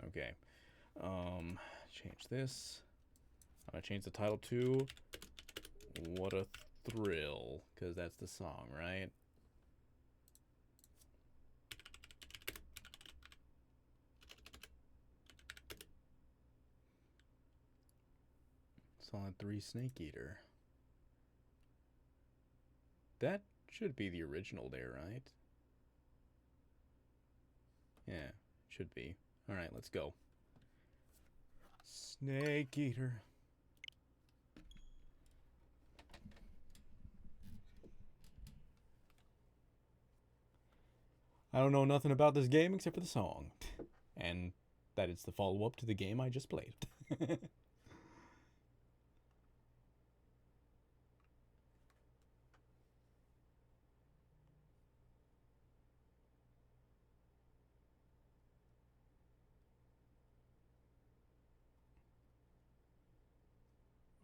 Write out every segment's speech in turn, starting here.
Okay. Change this. I'm gonna change the title to What a Thrill, because that's the song, right? Solid 3 Snake Eater. That should be the original there, right? Yeah, should be. Alright, let's go. Snake Eater. I don't know nothing about this game except for the song. And that it's the follow-up to the game I just played.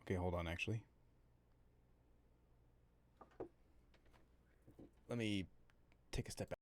Okay, hold on, actually. Let me take a step back.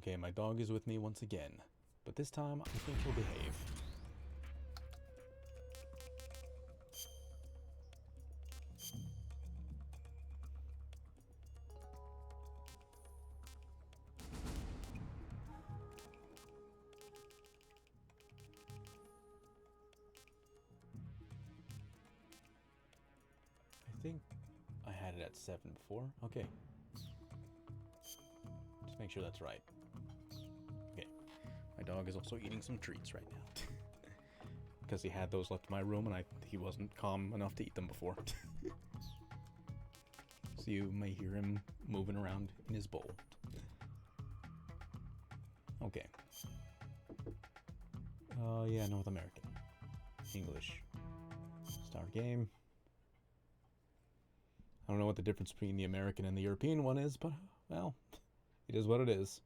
Okay, my dog is with me once again, but this time I think he'll behave. I think I had it at 7 before. Okay. Just make sure that's right. Okay. My dog is also eating some treats right now. Because he had those left in my room and he wasn't calm enough to eat them before. So you may hear him moving around in his bowl. Okay. Yeah, North American. English. Start game. I don't know what the difference between the American and the European one is, but, well, it is what it is.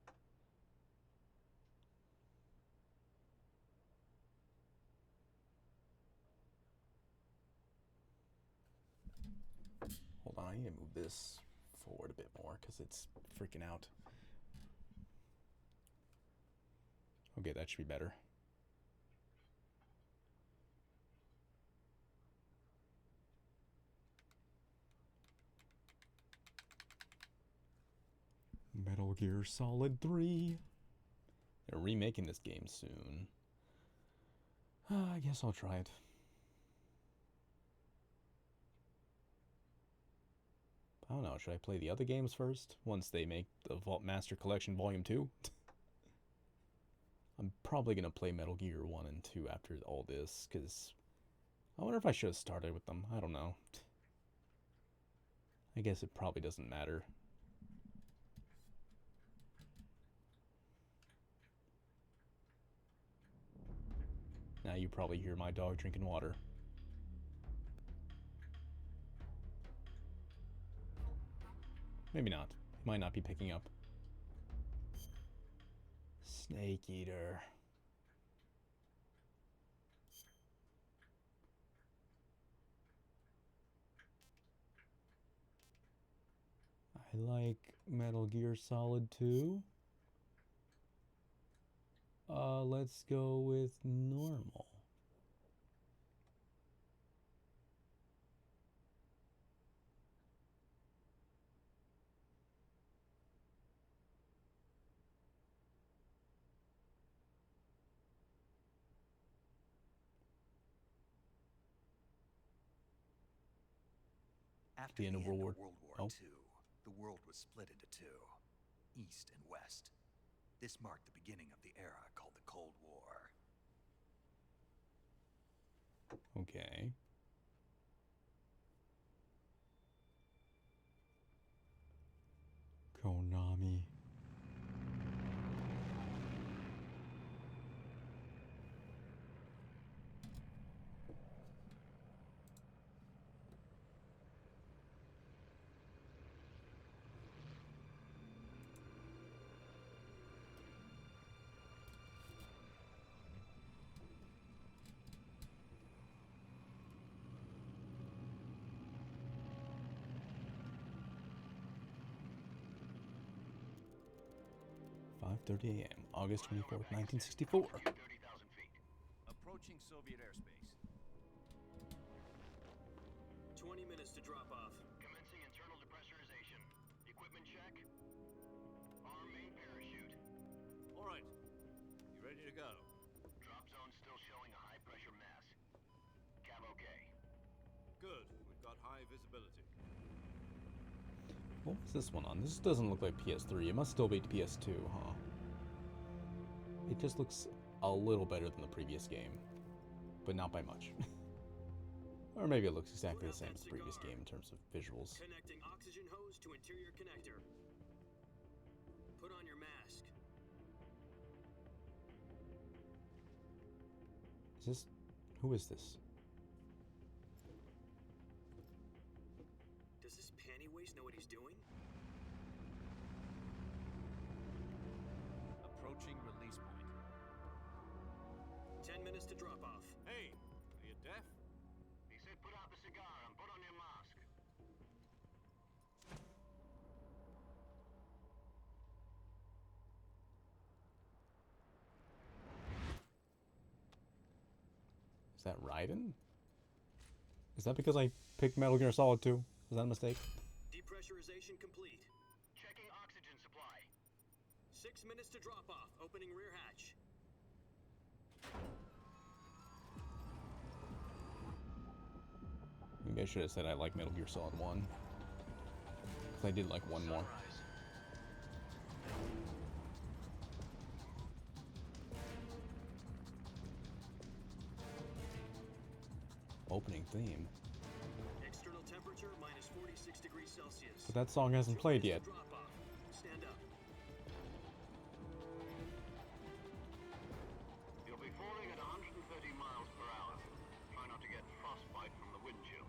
Hold on, I need to move this forward a bit more because it's freaking out. Okay, that should be better. Metal Gear Solid 3. They're remaking this game soon. I guess I'll try it. I don't know, should I play the other games first? Once they make the Vault Master Collection Volume 2? I'm probably going to play Metal Gear 1 and 2 after all this, because I wonder if I should have started with them. I don't know. I guess it probably doesn't matter. Now you probably hear my dog drinking water. Maybe not. He might not be picking up. Snake Eater. I like Metal Gear Solid 2. Let's go with normal. After the end of World War. World War Oh. II, the world was split into two, East and West. This marked the beginning of the era called the Cold War. Okay. Konami. (5:30 a.m. August 24th, 1964). 30,000 feet. Approaching Soviet airspace. 20 minutes to drop off. Commencing internal depressurization. Equipment check. Arm main parachute. All right. You ready to go? Drop zone still showing a high pressure mass. Cav okay. Good. We've got high visibility. What was this one on? This doesn't look like PS3. It must still be PS2, huh? It just looks a little better than the previous game, but not by much. Or maybe it looks exactly the same as the previous game in terms of visuals. Connecting oxygen hose to interior connector. Put on your mask. Is this... Who is this? Does this panty waste know what he's doing? Approaching release point. 10 minutes to drop off. Hey, are you deaf? He said put out the cigar and put on your mask. Is that Raiden? Is that because I picked Metal Gear Solid 2? Was that a mistake? Depressurization complete. Checking oxygen supply. 6 minutes to drop off. Opening rear hatch. Maybe I should have said I like Metal Gear Solid 1. Because I did like one more. Sunrise. Opening theme. External temperature minus 46 degrees Celsius. But that song hasn't played yet. Drop off. Stand up. You'll be falling at 130 miles per hour. Try not to get frostbite from the wind chill.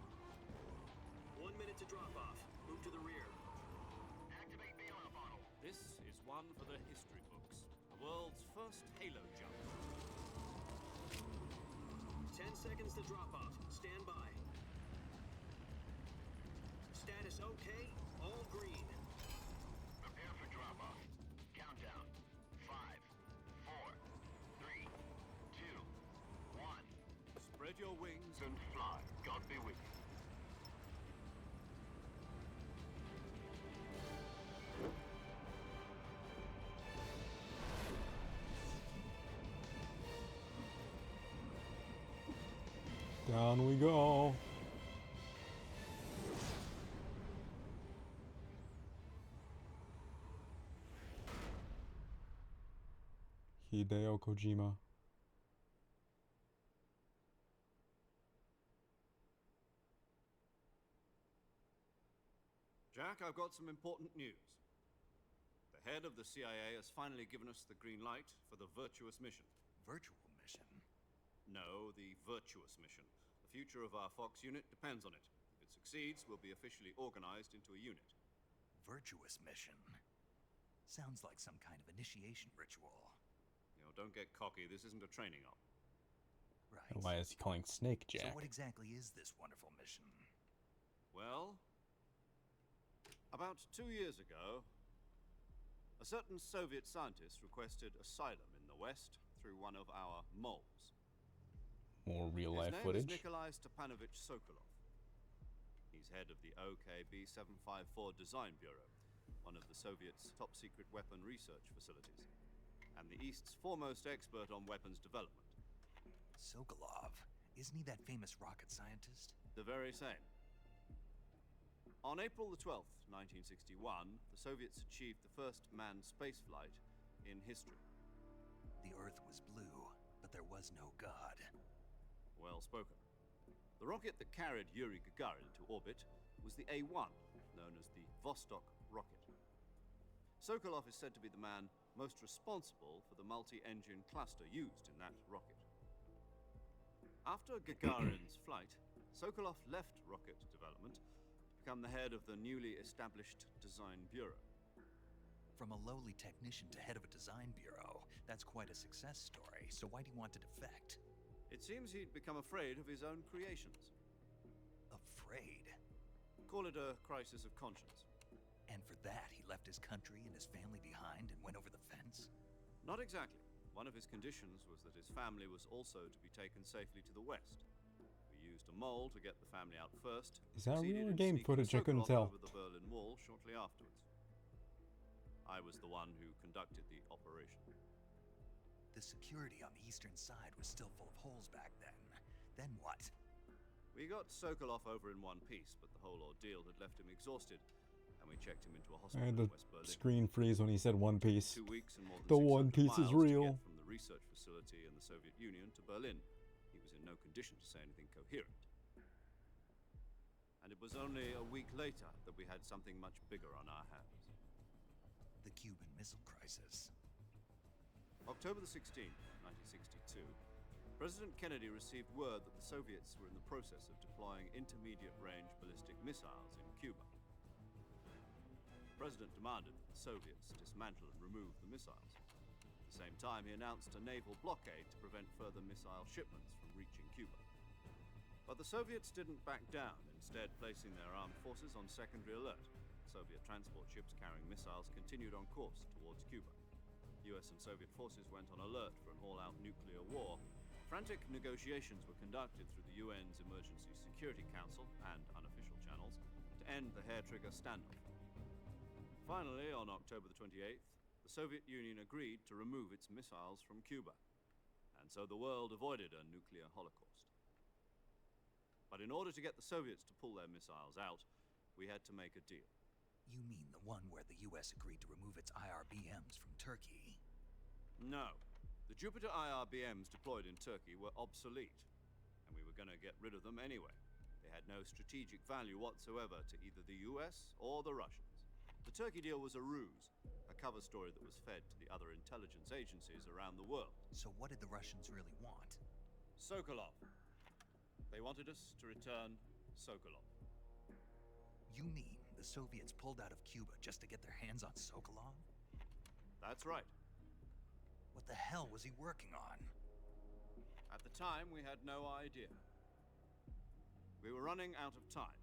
1 minute to drop off. Move to the rear. Activate the oil bottle. This is one for the history books. The world's first halo jump. 10 seconds to drop off. Stand by. Status okay. All green. Prepare for drop-off. Countdown. 5, 4, 3, 2, 1. Spread your wings and fly. God be with you. Down we go. Hideo Kojima. Jack, I've got some important news. The head of the CIA has finally given us the green light for the Virtuous mission. Virtual mission? No, the Virtuous mission. The future of our Fox unit depends on it. If it succeeds, we'll be officially organized into a unit. Virtuous mission? Sounds like some kind of initiation ritual. You know, don't get cocky. This isn't a training op. Right. Why is he calling Snake So Jack? what exactly is this wonderful mission? Well, about 2 years ago, a certain Soviet scientist requested asylum in the West through one of our moles. More real His life name footage? is Nikolai Stepanovich Sokolov. He's head of the OKB 754 Design Bureau, one of the Soviets' top secret weapon research facilities, and the East's foremost expert on weapons development. Sokolov. Isn't he that famous rocket scientist? The very same. On April the 12th, 1961, the Soviets achieved the first manned spaceflight in history. The Earth was blue, but there was no God. Well spoken. The rocket that carried Yuri Gagarin to orbit was the A-1, known as the Vostok rocket. Sokolov is said to be the man most responsible for the multi-engine cluster used in that rocket. After Gagarin's flight, Sokolov left rocket development to become the head of the newly established Design Bureau. From a lowly technician to head of a design bureau, that's quite a success story, so why do you want to defect? It seems he'd become afraid of his own creations. Afraid? Call it a crisis of conscience. And for that, he left his country and his family behind and went over the fence? Not exactly. One of his conditions was that his family was also to be taken safely to the west. We used a mole to get the family out first. Is that succeeded real or in game sneaking footage? I couldn't Sokolov tell. over the Berlin Wall shortly afterwards. I was the one who conducted the operation. The security on the eastern side was still full of holes back then. Then what? We got Sokolov over in one piece, but the whole ordeal had left him exhausted, and we checked him into a I hospital had in the West Berlin. screen freeze when he said One Piece. 2 weeks and more than The 600 One Piece is miles to real. get from the research facility in the Soviet Union to Berlin. He was in no condition to say anything coherent. And it was only a week later that we had something much bigger on our hands. The Cuban Missile Crisis. October the 16th, 1962, President Kennedy received word that the Soviets were in the process of deploying intermediate-range ballistic missiles in Cuba. The President demanded that the Soviets dismantle and remove the missiles. At the same time, he announced a naval blockade to prevent further missile shipments from reaching Cuba. But the Soviets didn't back down, instead placing their armed forces on secondary alert. Soviet transport ships carrying missiles continued on course towards Cuba. US and Soviet forces went on alert for an all-out nuclear war. Frantic negotiations were conducted through the UN's Emergency Security Council and unofficial channels to end the hair-trigger standoff. Finally, on October the 28th, the Soviet Union agreed to remove its missiles from Cuba, and so the world avoided a nuclear holocaust. But in order to get the Soviets to pull their missiles out, we had to make a deal. You mean the one where the US agreed to remove its IRBMs from Turkey? No. The Jupiter IRBMs deployed in Turkey were obsolete, and we were going to get rid of them anyway. They had no strategic value whatsoever to either the US or the Russians. The Turkey deal was a ruse, a cover story that was fed to the other intelligence agencies around the world. So what did the Russians really want? Sokolov. They wanted us to return Sokolov. You mean the Soviets pulled out of Cuba just to get their hands on Sokolov? That's right. What the hell was he working on? At the time, we had no idea. We were running out of time.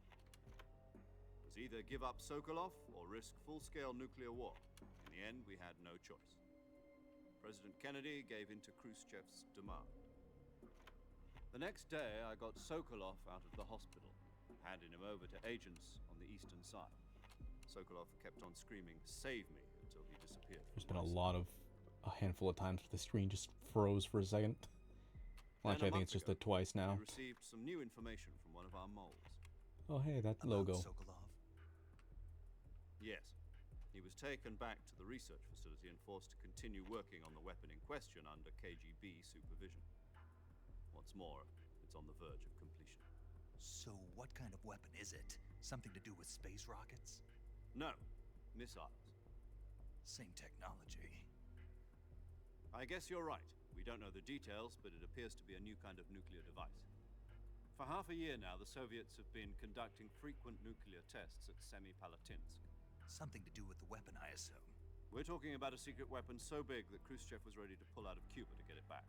It was either give up Sokolov or risk full-scale nuclear war. In the end, we had no choice. President Kennedy gave in to Khrushchev's demand. The next day, I got Sokolov out of the hospital, handing him over to agents on the eastern side. Sokolov kept on screaming, "Save me," until he disappeared. There's been a handful of times where the screen just froze for a second. Well, actually, I think it's just the twice now. We received some new information from one of our moles. Oh, hey, that About logo. Sokolov? Yes. He was taken back to the research facility and forced to continue working on the weapon in question under KGB supervision. What's more, it's on the verge of completion. So what kind of weapon is it? Something to do with space rockets? No, missiles. Same technology. I guess you're right. We don't know the details, but it appears to be a new kind of nuclear device. For half a year now, the Soviets have been conducting frequent nuclear tests at Semipalatinsk. Something to do with the weapon, I assume. We're talking about a secret weapon so big that Khrushchev was ready to pull out of Cuba to get it back.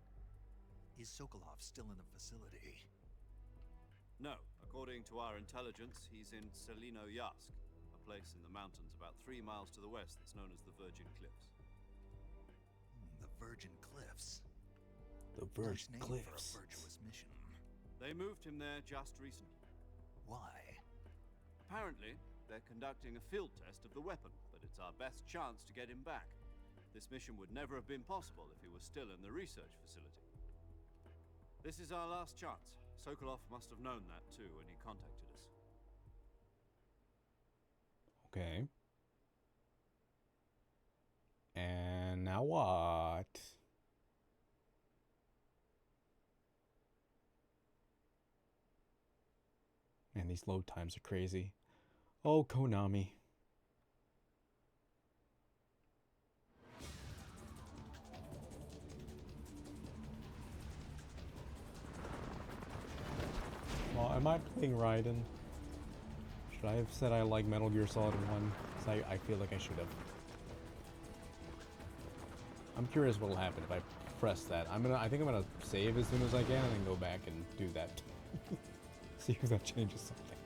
Is Sokolov still in the facility? No, according to our intelligence, he's in Selinoyarsk, a place in the mountains about 3 miles to the west that's known as the Virgin Cliffs. The Virgin Cliffs. The Nice Virgin name Cliffs. for a virtuous mission. They moved him there just recently. Why? Apparently, they're conducting a field test of the weapon, but it's our best chance to get him back. This mission would never have been possible if he was still in the research facility. This is our last chance. Sokolov must have known that too when he contacted us. Okay. And now what? Man, these load times are crazy. Oh, Konami. Well, am I playing Raiden? Should I have said I like Metal Gear Solid 1? Because I feel like I should have. I'm curious what'll happen if I press that. I think I'm gonna save as soon as I can and then go back and do that. See if that changes something.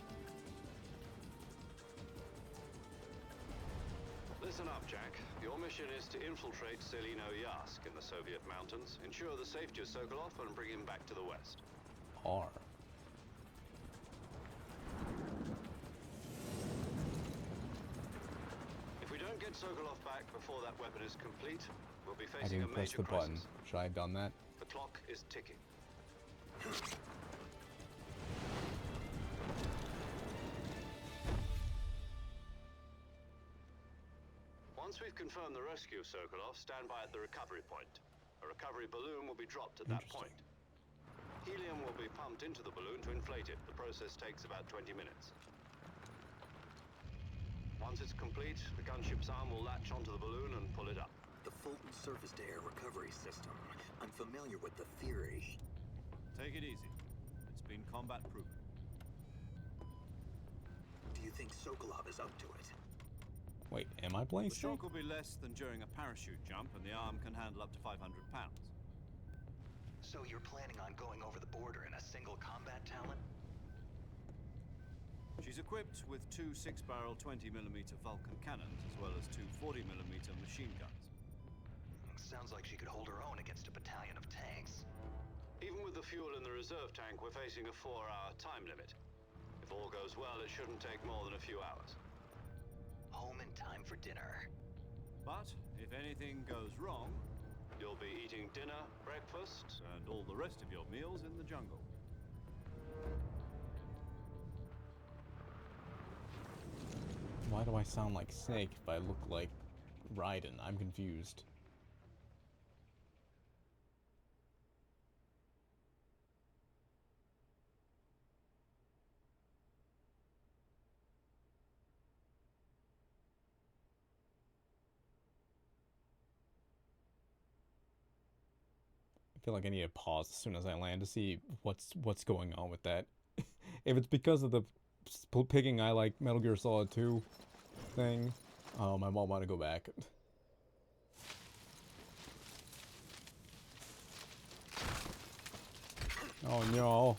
Listen up, Jack. Your mission is to infiltrate Selino Yask in the Soviet mountains, ensure the safety of Sokolov, and bring him back to the West. R. If we don't get Sokolov back before that weapon is complete, we'll be I facing a didn't press major the button. crisis. Should I have done that? The clock is ticking. Once we've confirmed the rescue of Sokolov, stand by at the recovery point. A recovery balloon will be dropped at that point. Helium will be pumped into the balloon to inflate it. The process takes about 20 minutes. Once it's complete, the gunship's arm will latch onto the balloon and pull it up. The Fulton surface-to-air recovery system. I'm familiar with the theory. Take it easy. It's been combat proven. Do you think Sokolov is up to it? Wait, am I playing The Snake? shock will be less than during a parachute jump, and the arm can handle up to 500 pounds. So you're planning on going over the border in a single combat talon? She's equipped with two 6-barrel 20mm Vulcan cannons, as well as two 40mm machine guns. Sounds like she could hold her own against a battalion of tanks. Even with the fuel in the reserve tank, we're facing a 4-hour time limit. If all goes well, it shouldn't take more than a few hours. Home in time for dinner. But if anything goes wrong, you'll be eating dinner, breakfast, and all the rest of your meals in the jungle. Why do I sound like Snake if I look like Raiden? I'm confused. I feel like I need to pause as soon as I land to see what's going on with that. If it's because of the picking I like Metal Gear Solid 2 thing, I might want to go back. Oh no.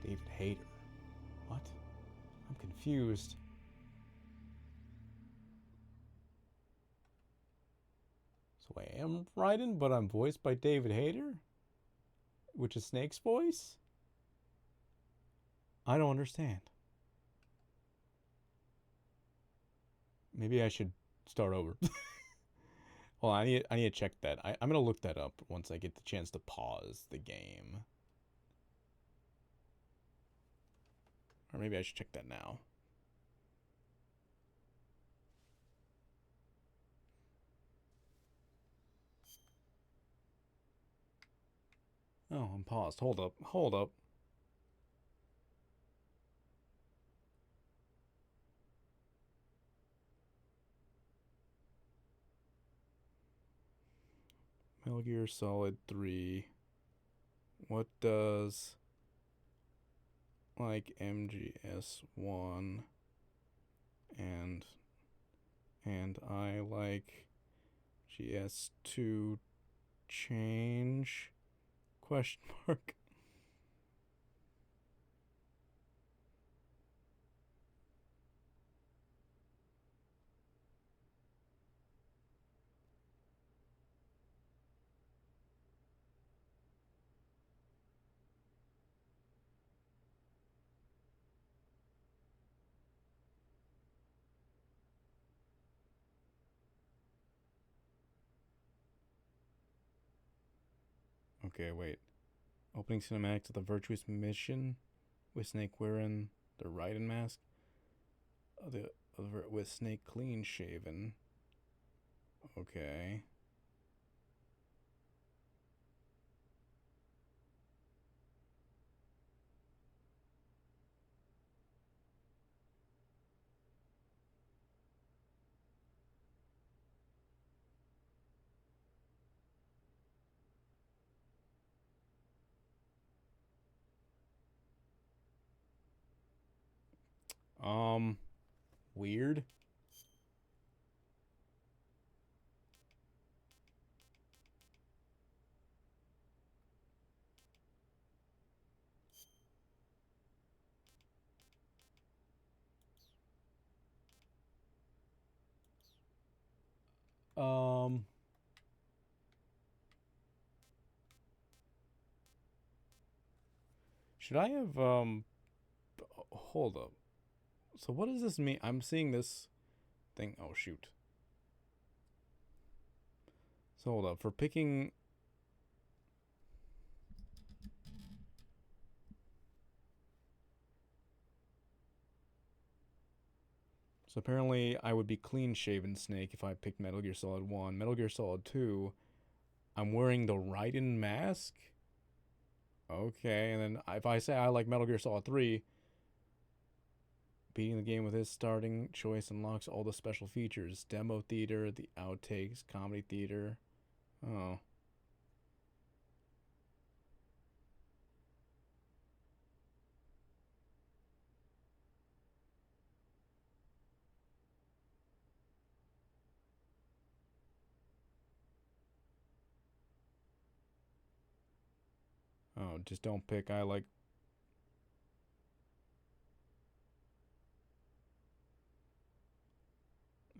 David Hayter. What? I'm confused. So I am Raiden, but I'm voiced by David Hayter? Which is Snake's voice? I don't understand. Maybe I should start over. Well, I need to check that. I'm gonna look that up once I get the chance to pause the game. Or maybe I should check that now. Oh, I'm paused. Hold up. Hold up. Metal Gear Solid 3. What does like MGS1 and I like GS2 change question mark. Okay, wait. Opening cinematics of the Virtuous Mission with Snake wearing the Raiden mask. With Snake clean shaven. Okay. Weird. Um, should I have, hold up. So what does this mean? I'm seeing this thing. Oh, shoot. So hold up. For picking... So apparently I would be clean-shaven Snake if I picked Metal Gear Solid 1. Metal Gear Solid 2, I'm wearing the Raiden mask? Okay, and then if I say I like Metal Gear Solid 3, beating the game with his starting choice unlocks all the special features. Demo theater, the outtakes, comedy theater. Oh. Oh, just don't pick I like...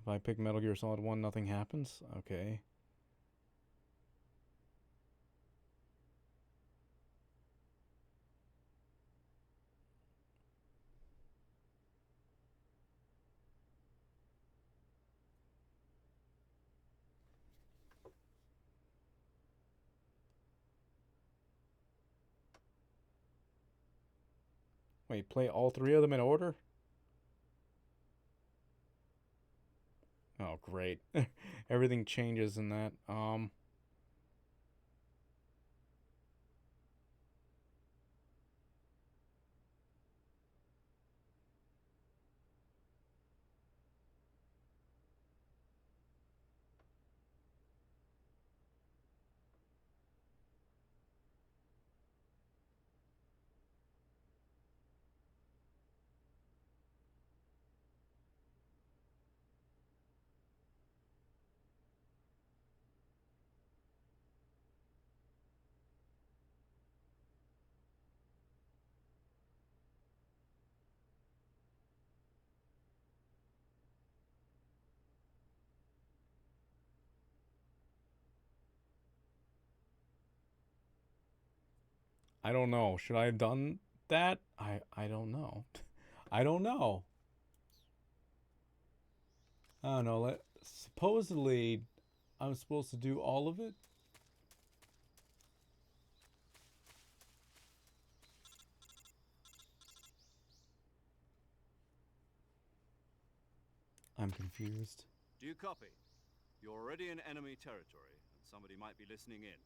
If I pick Metal Gear Solid 1, nothing happens? Okay. Wait, play all three of them in order? Oh, great. Everything changes in that. I don't know. Should I have done that? I don't know. I don't know. I don't know. Supposedly, I'm supposed to do all of it? I'm confused. Do you copy? You're already in enemy territory, and somebody might be listening in.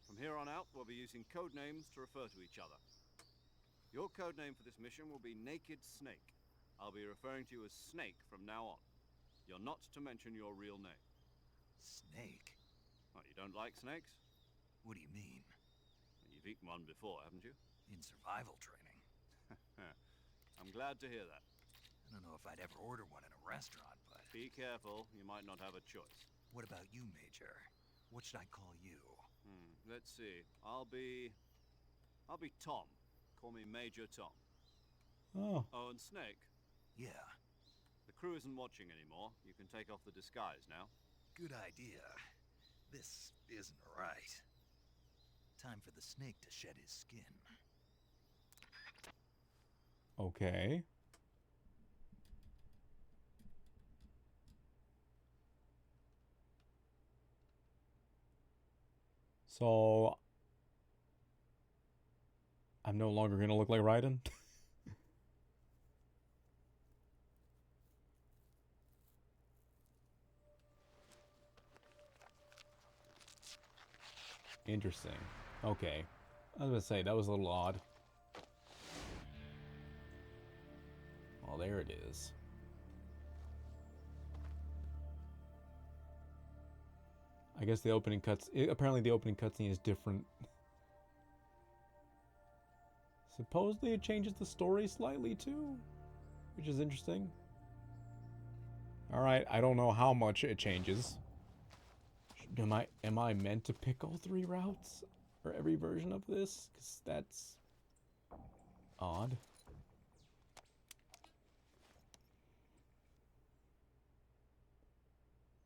From here on out, we'll be using code names to refer to each other. Your code name for this mission will be Naked Snake. I'll be referring to you as Snake from now on. You're not to mention your real name. Snake? What, you don't like snakes? What do you mean? You've eaten one before, haven't you? In survival training. glad to hear that. I don't know if I'd ever order one in a restaurant, but... Be careful, you might not have a choice. What about you, Major? What should I call you? Let's see. I'll be Tom. Call me Major Tom. Oh. Oh, and Snake. Yeah, The crew isn't watching anymore. You can take off the disguise now. good idea. This isn't right. Time for the snake to shed his skin. Okay. So I'm no longer gonna look like Raiden. Interesting. Okay. I was gonna say that was a little odd. Oh, there it is. I guess the opening apparently the opening cutscene is different. Supposedly it changes the story slightly too, which is interesting. Alright, I don't know how much it changes. Am I meant to pick all 3 routes for every version of this? Because that's odd.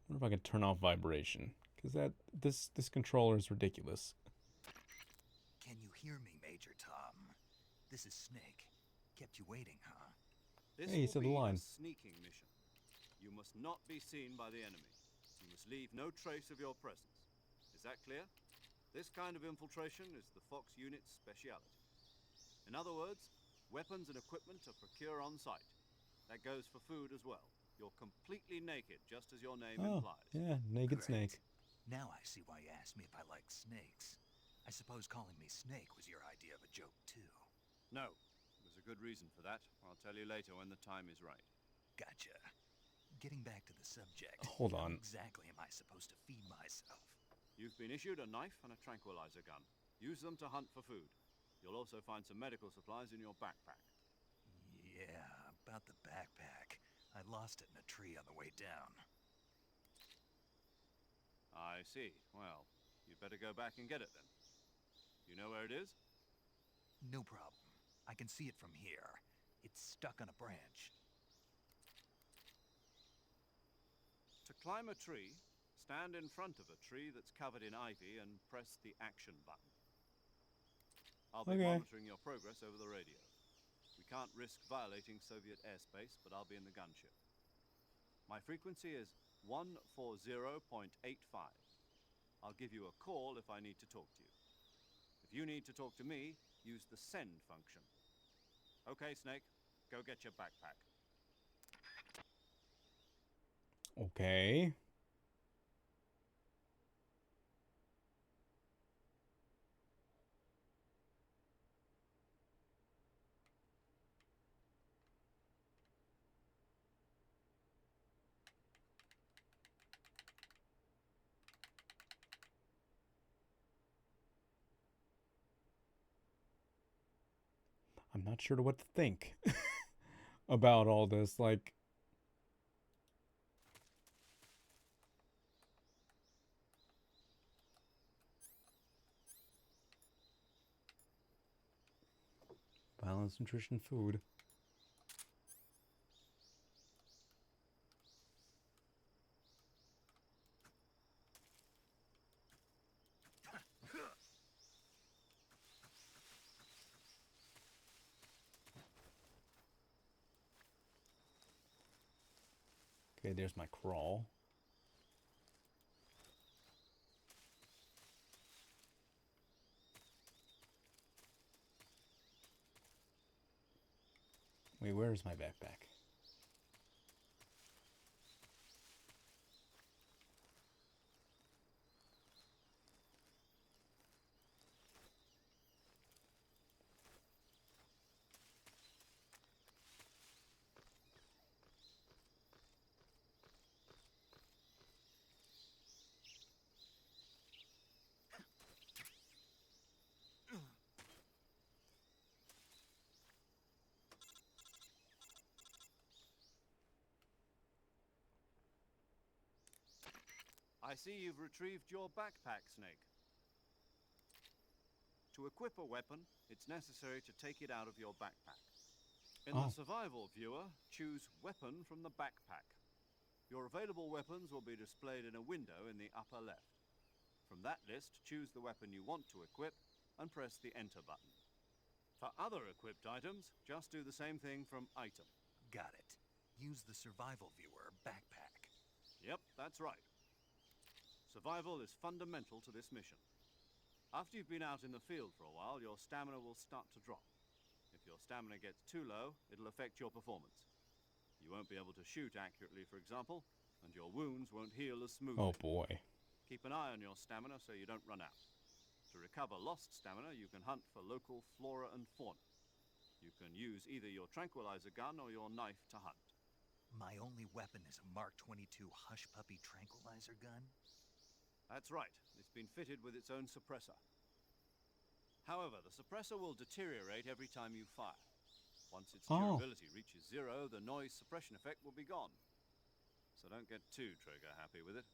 I wonder if I can turn off vibration. Because this controller is ridiculous. Can you hear me, Major Tom? This is Snake. Kept you waiting, huh? This Hey, he will said the be line. a sneaking mission. You must not be seen by the enemy. You must leave no trace of your presence. Is that clear? This kind of infiltration is the Fox unit's speciality. In other words, weapons and equipment are procured on site. That goes for food as well. You're completely naked, just as your name Oh, implies. yeah, naked Great. snake. Now I see why you asked me if I like snakes. I suppose calling me Snake was your idea of a joke, too. No, there's a good reason for that. I'll tell you later when the time is right. Gotcha. Getting back to the subject. Hold how on. exactly am I supposed to feed myself? You've been issued a knife and a tranquilizer gun. Use them to hunt for food. You'll also find some medical supplies in your backpack. Yeah, about the backpack. I lost it in a tree on the way down. I see. Well, you'd better go back and get it then. You know where it is? No problem. I can see it from here. It's stuck on a branch. To climb a tree, stand in front of a tree that's covered in ivy and press the action button. I'll be Okay. monitoring your progress over the radio. We can't risk violating Soviet airspace, but I'll be in the gunship. My frequency is 140.85. I'll give you a call if I need to talk to you. If you need to talk to me, use the send function. Okay, Snake, go get your backpack. Okay. I'm not sure what to think about all this. Like, balance, nutrition, food. Okay, there's my crawl. Wait, where's my backpack? I see you've retrieved your backpack, Snake. To equip a weapon, it's necessary to take it out of your backpack. In the survival viewer, choose Weapon from the backpack. Your available weapons will be displayed in a window in the upper left. From that list, choose the weapon you want to equip and press the Enter button. For other equipped items, just do the same thing from Item. Got it. Use the survival viewer backpack. Yep, that's right. Survival is fundamental to this mission. After you've been out in the field for a while, your stamina will start to drop. If your stamina gets too low, it'll affect your performance. You won't be able to shoot accurately, for example, and your wounds won't heal as smoothly. Oh boy. Keep an eye on your stamina so you don't run out. To recover lost stamina, you can hunt for local flora and fauna. You can use either your tranquilizer gun or your knife to hunt. My only weapon is a Mark 22 Hush Puppy tranquilizer gun? That's right. It's been fitted with its own suppressor. However, the suppressor will deteriorate every time you fire. Once its durability reaches 0, the noise suppression effect will be gone. So don't get too trigger-happy with it.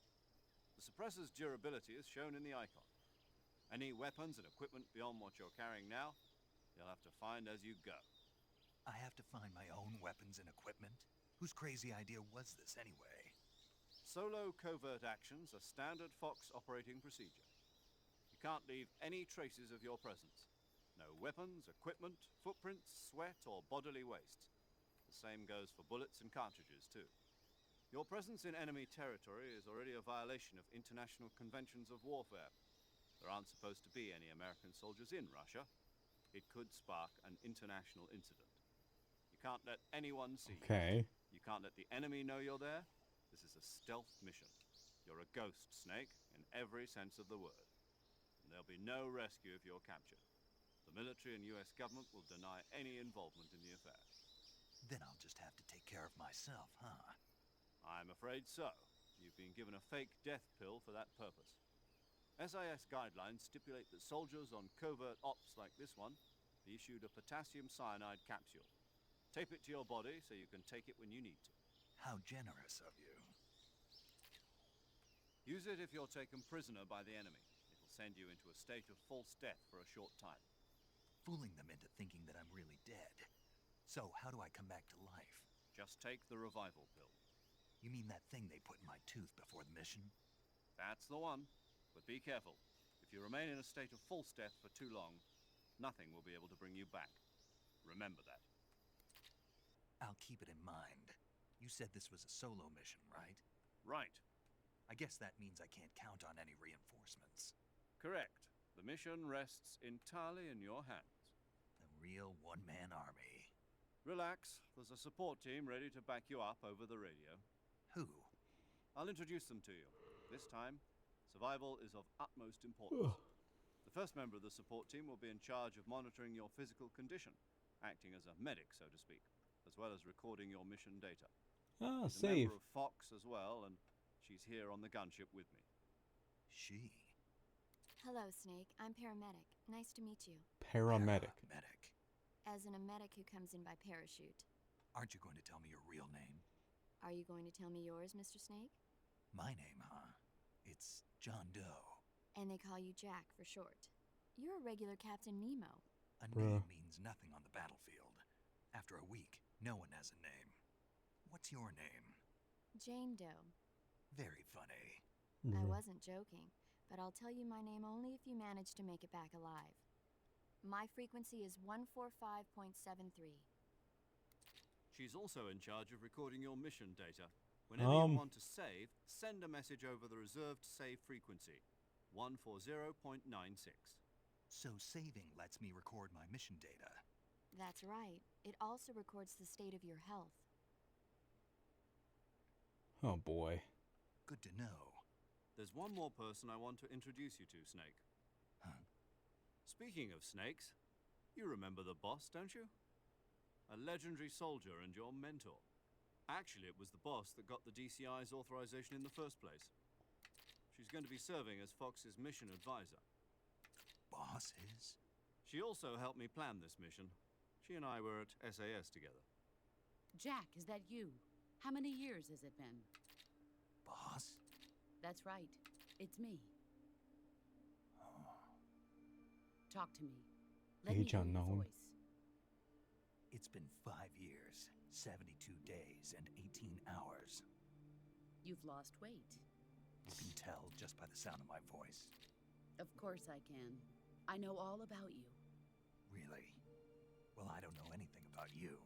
The suppressor's durability is shown in the icon. Any weapons and equipment beyond what you're carrying now, you'll have to find as you go. I have to find my own weapons and equipment? Whose crazy idea was this anyway? Solo covert actions are standard Fox operating procedure. You can't leave any traces of your presence. No weapons, equipment, footprints, sweat, or bodily waste. The same goes for bullets and cartridges, too. Your presence in enemy territory is already a violation of international conventions of warfare. There aren't supposed to be any American soldiers in Russia. It could spark an international incident. You can't let anyone see you. You can't let the enemy know you're there. This is a stealth mission. You're a ghost, Snake, in every sense of the word. And there'll be no rescue if you're captured. The military and US government will deny any involvement in the affair. Then I'll just have to take care of myself, huh? I'm afraid so. You've been given a fake death pill for that purpose. SIS guidelines stipulate that soldiers on covert ops like this one be issued a potassium cyanide capsule. Tape it to your body so you can take it when you need to. How generous of you. Use it if you're taken prisoner by the enemy. It'll send you into a state of false death for a short time. Fooling them into thinking that I'm really dead. So how do I come back to life? Just take the revival pill. You mean that thing they put in my tooth before the mission? That's the one. But be careful. If you remain in a state of false death for too long, nothing will be able to bring you back. Remember that. I'll keep it in mind. You said this was a solo mission, right? Right. I guess that means I can't count on any reinforcements. Correct. The mission rests entirely in your hands. A real one-man army. Relax. There's a support team ready to back you up over the radio. Who? I'll introduce them to you. This time, survival is of utmost importance. The first member of the support team will be in charge of monitoring your physical condition, acting as a medic, so to speak, as well as recording your mission data. She's a member of Fox as well, and she's here on the gunship with me. She? Hello, Snake. I'm Paramedic. Nice to meet you. Paramedic. Paramedic. As in a medic who comes in by parachute. Aren't you going to tell me your real name? Are you going to tell me yours, Mr. Snake? My name, huh? It's John Doe. And they call you Jack for short. You're a regular Captain Nemo. A name means nothing on the battlefield. After a week, no one has a name. What's your name? Jane Doe. Very funny. I wasn't joking, but I'll tell you my name only if you manage to make it back alive. My frequency is 145.73. She's also in charge of recording your mission data. Whenever you want to save, send a message over the reserved save frequency, 140.96. So saving lets me record my mission data. That's right. It also records the state of your health. Oh boy. Good to know. There's one more person I want to introduce you to, Snake. Huh? Speaking of snakes, you remember the boss, don't you? A legendary soldier and your mentor. Actually, it was the boss that got the DCI's authorization in the first place. She's going to be serving as Fox's mission advisor. Boss is? She also helped me plan this mission. She and I were at SAS together. Jack, is that you? How many years has it been? Boss? That's right. It's me. Oh, Talk to me. Let me Age hear your unknown. voice. it's been 5 years, 72 days, and 18 hours. You've lost weight. You can tell just by the sound of my voice. Of course I can. I know all about you. Really? Well, I don't know anything about you.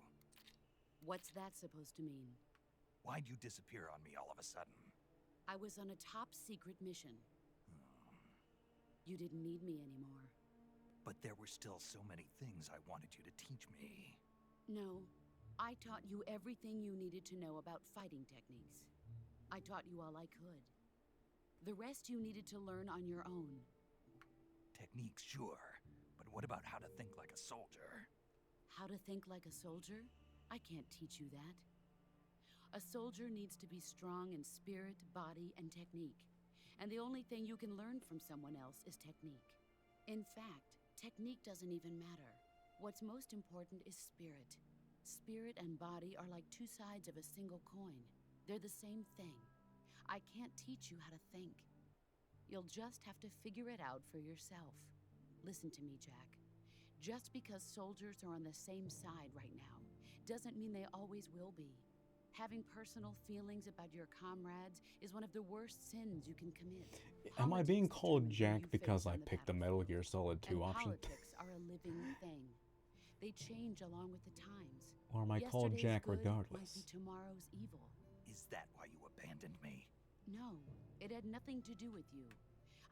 What's that supposed to mean? Why'd you disappear on me all of a sudden? I was on a top secret mission. Hmm. You didn't need me anymore. But there were still so many things I wanted you to teach me. No, I taught you everything you needed to know about fighting techniques. I taught you all I could. The rest you needed to learn on your own. Techniques, sure. But what about how to think like a soldier? How to think like a soldier? I can't teach you that. A soldier needs to be strong in spirit, body, and technique. And the only thing you can learn from someone else is technique. In fact, technique doesn't even matter. What's most important is spirit. Spirit and body are like two sides of a single coin. They're the same thing. I can't teach you how to think. You'll just have to figure it out for yourself. Listen to me, Jack. Just because soldiers are on the same side right now doesn't mean they always will be. Having personal feelings about your comrades is one of the worst sins you can commit. Am I being Politics called determine who Jack you because face I on the picked the Metal Gear battlefield. Solid 2 And option? politics are a living thing. They change along with the times. Or am I called Yesterday's Jack good regardless? might be tomorrow's evil. Is that why you abandoned me? No, it had nothing to do with you.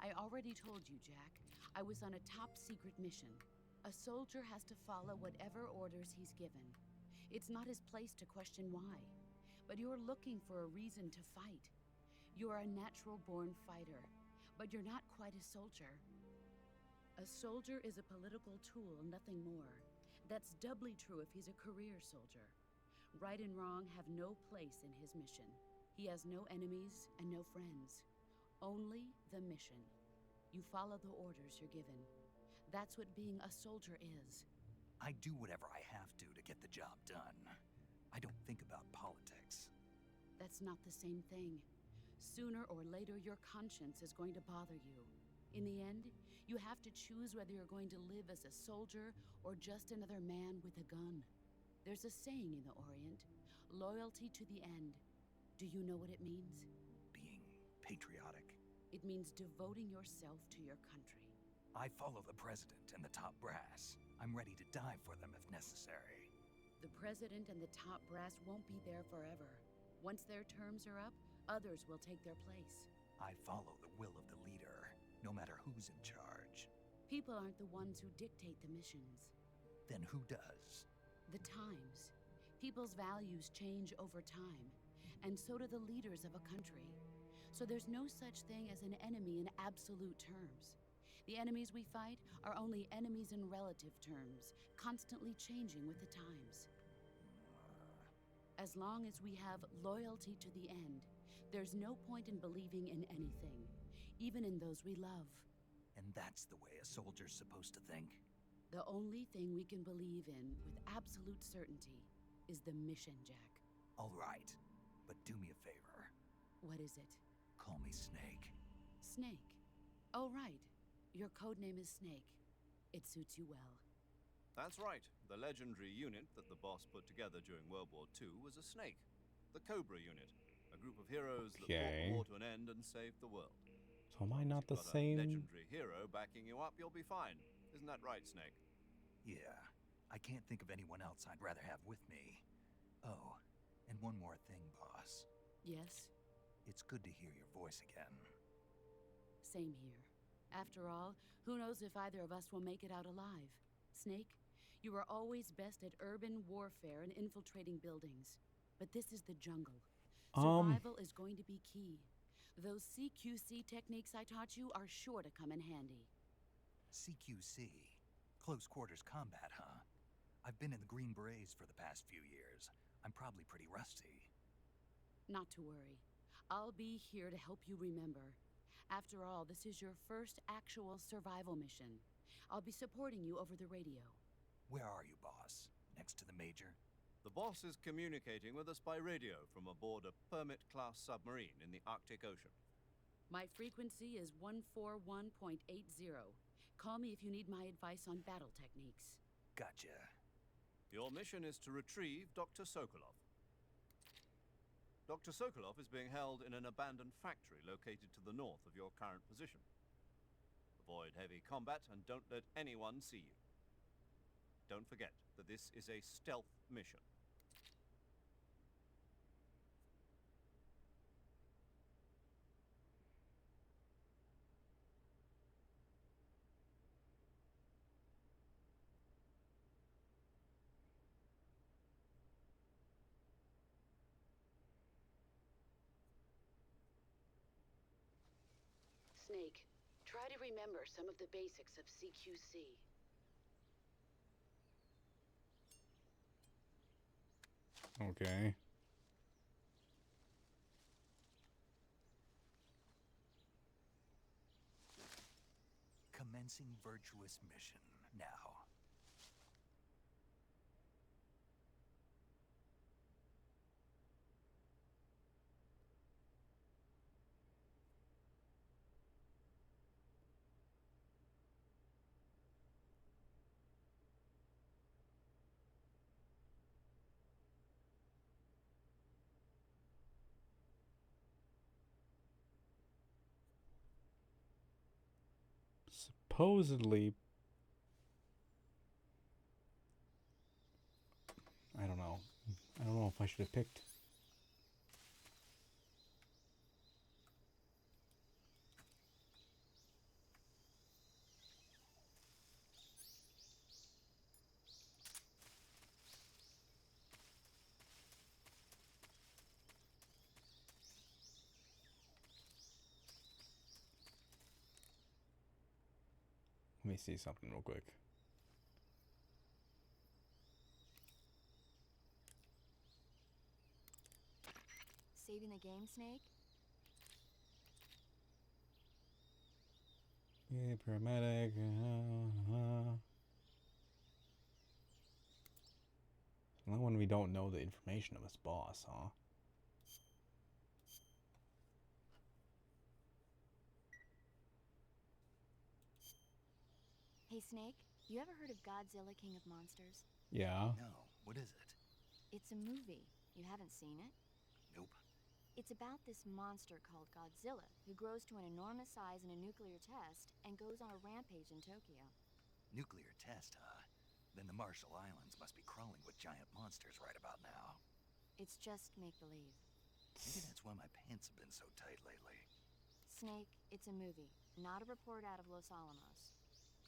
I already told you, Jack. I was on a top secret mission. A soldier has to follow whatever orders he's given. It's not his place to question why. But you're looking for a reason to fight. You're a natural-born fighter, but you're not quite a soldier. A soldier is a political tool, nothing more. That's doubly true if he's a career soldier. Right and wrong have no place in his mission. He has no enemies and no friends. Only the mission. You follow the orders you're given. That's what being a soldier is. I do whatever I have to get the job done. I don't think about politics. That's not the same thing. Sooner or later, your conscience is going to bother you. In the end, you have to choose whether you're going to live as a soldier or just another man with a gun. There's a saying in the Orient, loyalty to the end. Do you know what it means? Being patriotic. It means devoting yourself to your country. I follow the president and the top brass. I'm ready to die for them if necessary. The president and the top brass won't be there forever. Once their terms are up, others will take their place. I follow the will of the leader, no matter who's in charge. People aren't the ones who dictate the missions. Then who does? The times. People's values change over time, and so do the leaders of a country. So there's no such thing as an enemy in absolute terms. The enemies we fight are only enemies in relative terms, constantly changing with the times. As long as we have loyalty to the end, there's no point in believing in anything, even in those we love. And that's the way a soldier's supposed to think? The only thing we can believe in with absolute certainty is the mission, Jack. All right, but do me a favor. What is it? Call me Snake. Snake. Oh, right. Your codename is Snake. It suits you well. That's right. The legendary unit that the boss put together during World War II was a snake. The Cobra unit. A group of heroes that brought Okay. the war to an end and saved the world. So am I not the If you've got a same? legendary hero backing you up, you'll be fine. Isn't that right, Snake? Yeah, I can't think of anyone else I'd rather have with me. Oh, and one more thing, boss. Yes? It's good to hear your voice again. Same here. After all, who knows if either of us will make it out alive? Snake, you are always best at urban warfare and infiltrating buildings. But this is the jungle. Survival is going to be key. Those CQC techniques I taught you are sure to come in handy. CQC? Close quarters combat, huh? I've been in the Green Berets for the past few years. I'm probably pretty rusty. Not to worry. I'll be here to help you remember. After all, this is your first actual survival mission. I'll be supporting you over the radio. Where are you, boss? Next to the Major? The boss is communicating with us by radio from aboard a Permit-class submarine in the Arctic Ocean. My frequency is 141.80. Call me if you need my advice on battle techniques. Gotcha. Your mission is to retrieve Dr. Sokolov. Dr. Sokolov is being held in an abandoned factory located to the north of your current position. Avoid heavy combat and don't let anyone see you. Don't forget that this is a stealth mission. Snake, try to remember some of the basics of CQC. Okay. Commencing virtuous mission now. Supposedly, I don't know. I don't know if I should have picked. Let me see something real quick. Saving the game, Snake? Yeah, paramedic. Not when we don't know the information of his boss, huh? Hey, Snake, you ever heard of Godzilla King of Monsters? Yeah. No, what is it? It's a movie. You haven't seen it? Nope. It's about this monster called Godzilla, who grows to an enormous size in a nuclear test and goes on a rampage in Tokyo. Nuclear test, huh? Then the Marshall Islands must be crawling with giant monsters right about now. It's just make-believe. Maybe that's why my pants have been so tight lately. Snake, it's a movie, not a report out of Los Alamos.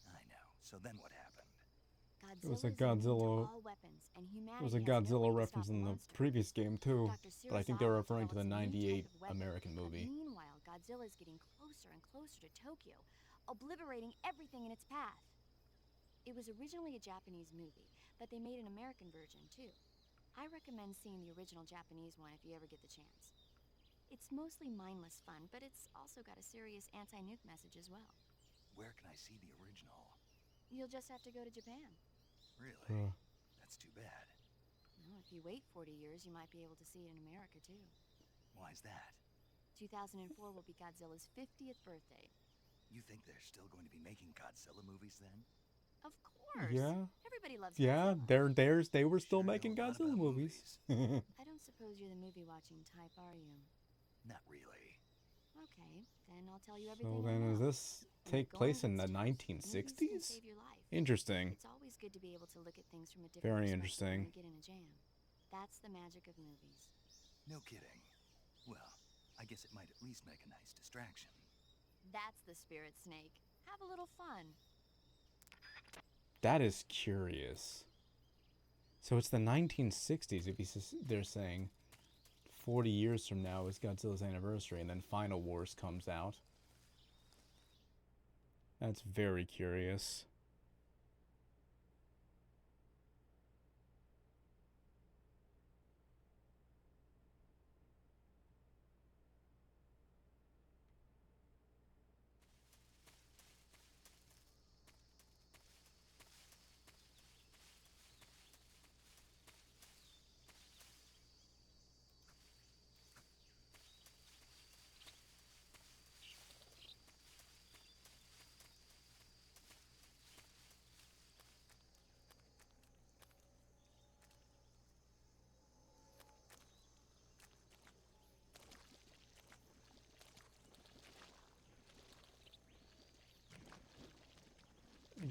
I know. So then what happened? It was a Godzilla's immune to Godzilla. all weapons, and It humanity was a has no Godzilla way to reference stop in the monster. previous game too, Dr. but I think they're Serizawa referring to the develops a new type '98 of weapon, American but movie. meanwhile, Godzilla is getting closer and closer to Tokyo, obliterating everything in its path. It was originally a Japanese movie, but they made an American version too. I recommend seeing the original Japanese one if you ever get the chance. It's mostly mindless fun, but it's also got a serious anti-nuke message as well. Where can I see the original? You'll just have to go to Japan. Really? That's too bad. Well, if you wait 40 years, you might be able to see it in America too. Why's that? 2004 will be Godzilla's 50th birthday. You think they're still going to be making Godzilla movies then? Of course. Yeah. Everybody loves Yeah, Godzilla. they were still Sure know making a lot Godzilla about movies. I don't suppose you're the movie-watching type, are you? Not really. Okay, then I'll tell you everything So I then, know. does this When take the place going in the gets tough, movies can 1960s? save your life. Interesting. It's always good to be able to look at things from a different Very perspective interesting. when you get in a jam. That's the magic of movies. No kidding. Well, I guess it might at least make a nice distraction. That's the spirit, Snake. Have a little fun. That is curious. So it's the 1960s. If they're saying 40 years from now is Godzilla's anniversary, and then Final Wars comes out. That's very curious.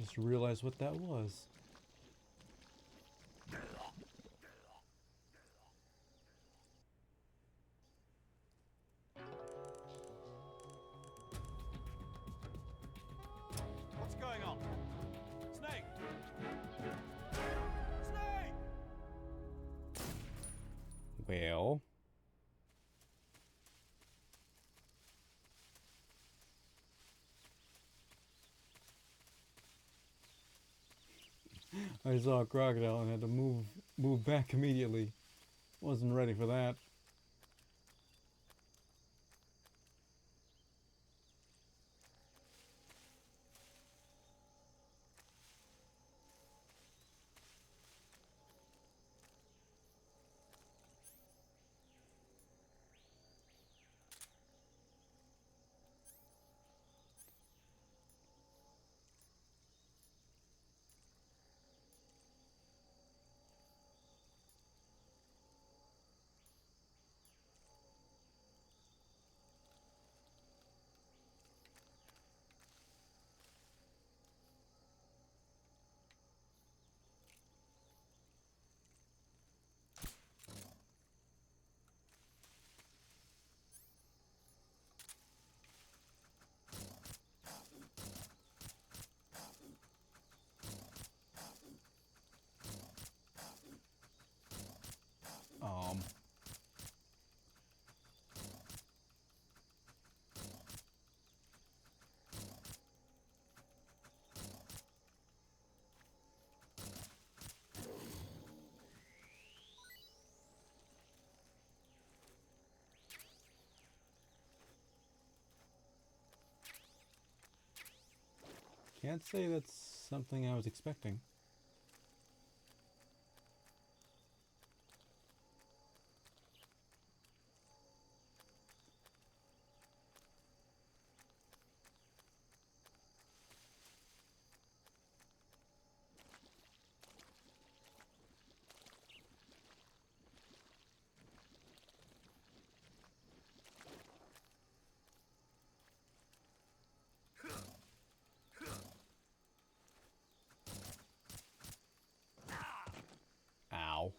just realized what that was. What's going on? Snake! Snake! Well... I saw a crocodile and had to move back immediately. Wasn't ready for that. Can't say that's something I was expecting. Ow.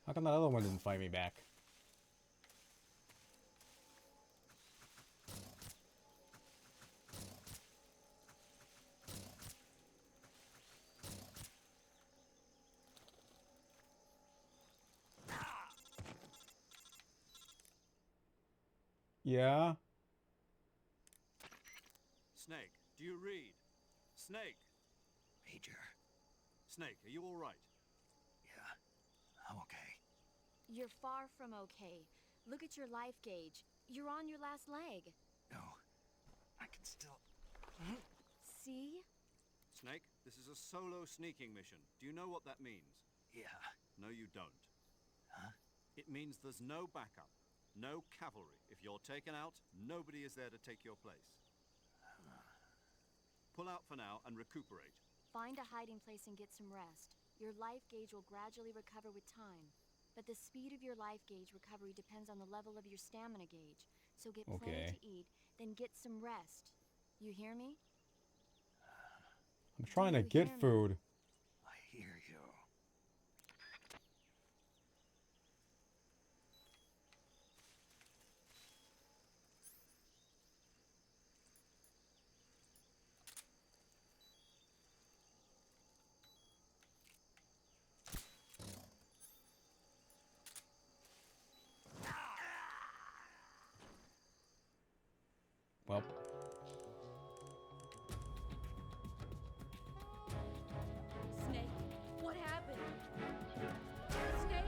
How come that other one didn't fight me back? Yeah? Snake, do you read? Snake! Major. Snake, are you alright? Yeah, I'm okay. You're far from okay. Look at your life gauge. You're on your last leg. No, I can still... See? Snake, this is a solo sneaking mission. Do you know what that means? Yeah. No, you don't. Huh? It means there's no backup, no cavalry. If you're taken out, nobody is there to take your place. Pull out for now and recuperate. Find a hiding place and get some rest. Your life gauge will gradually recover with time. But the speed of your life gauge recovery depends on the level of your stamina gauge. So get plenty to eat, then get some rest. You hear me? I'm trying to you get hear me? food. I hear you. Well, Snake, what happened? Snake!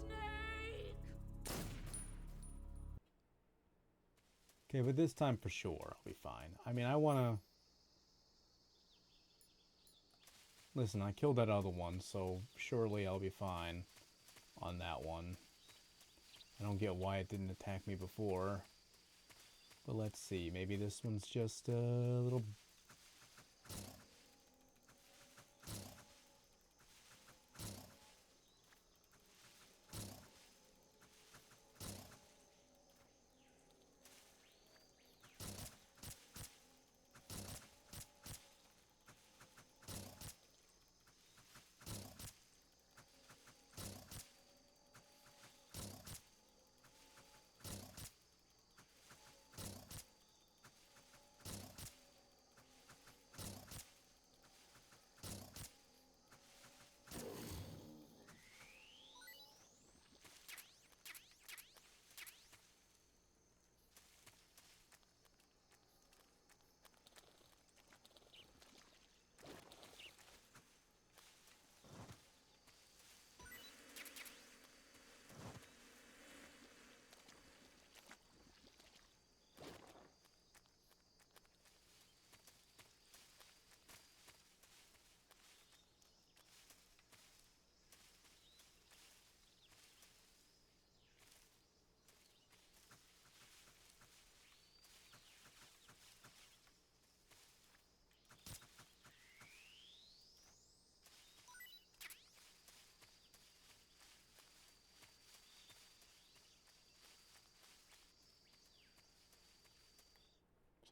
Snake! okay, but this time for sure I'll be fine. I mean, I want to... Listen, I killed that other one, so surely I'll be fine on that one. I don't get why it didn't attack me before. But let's see, maybe this one's just a little...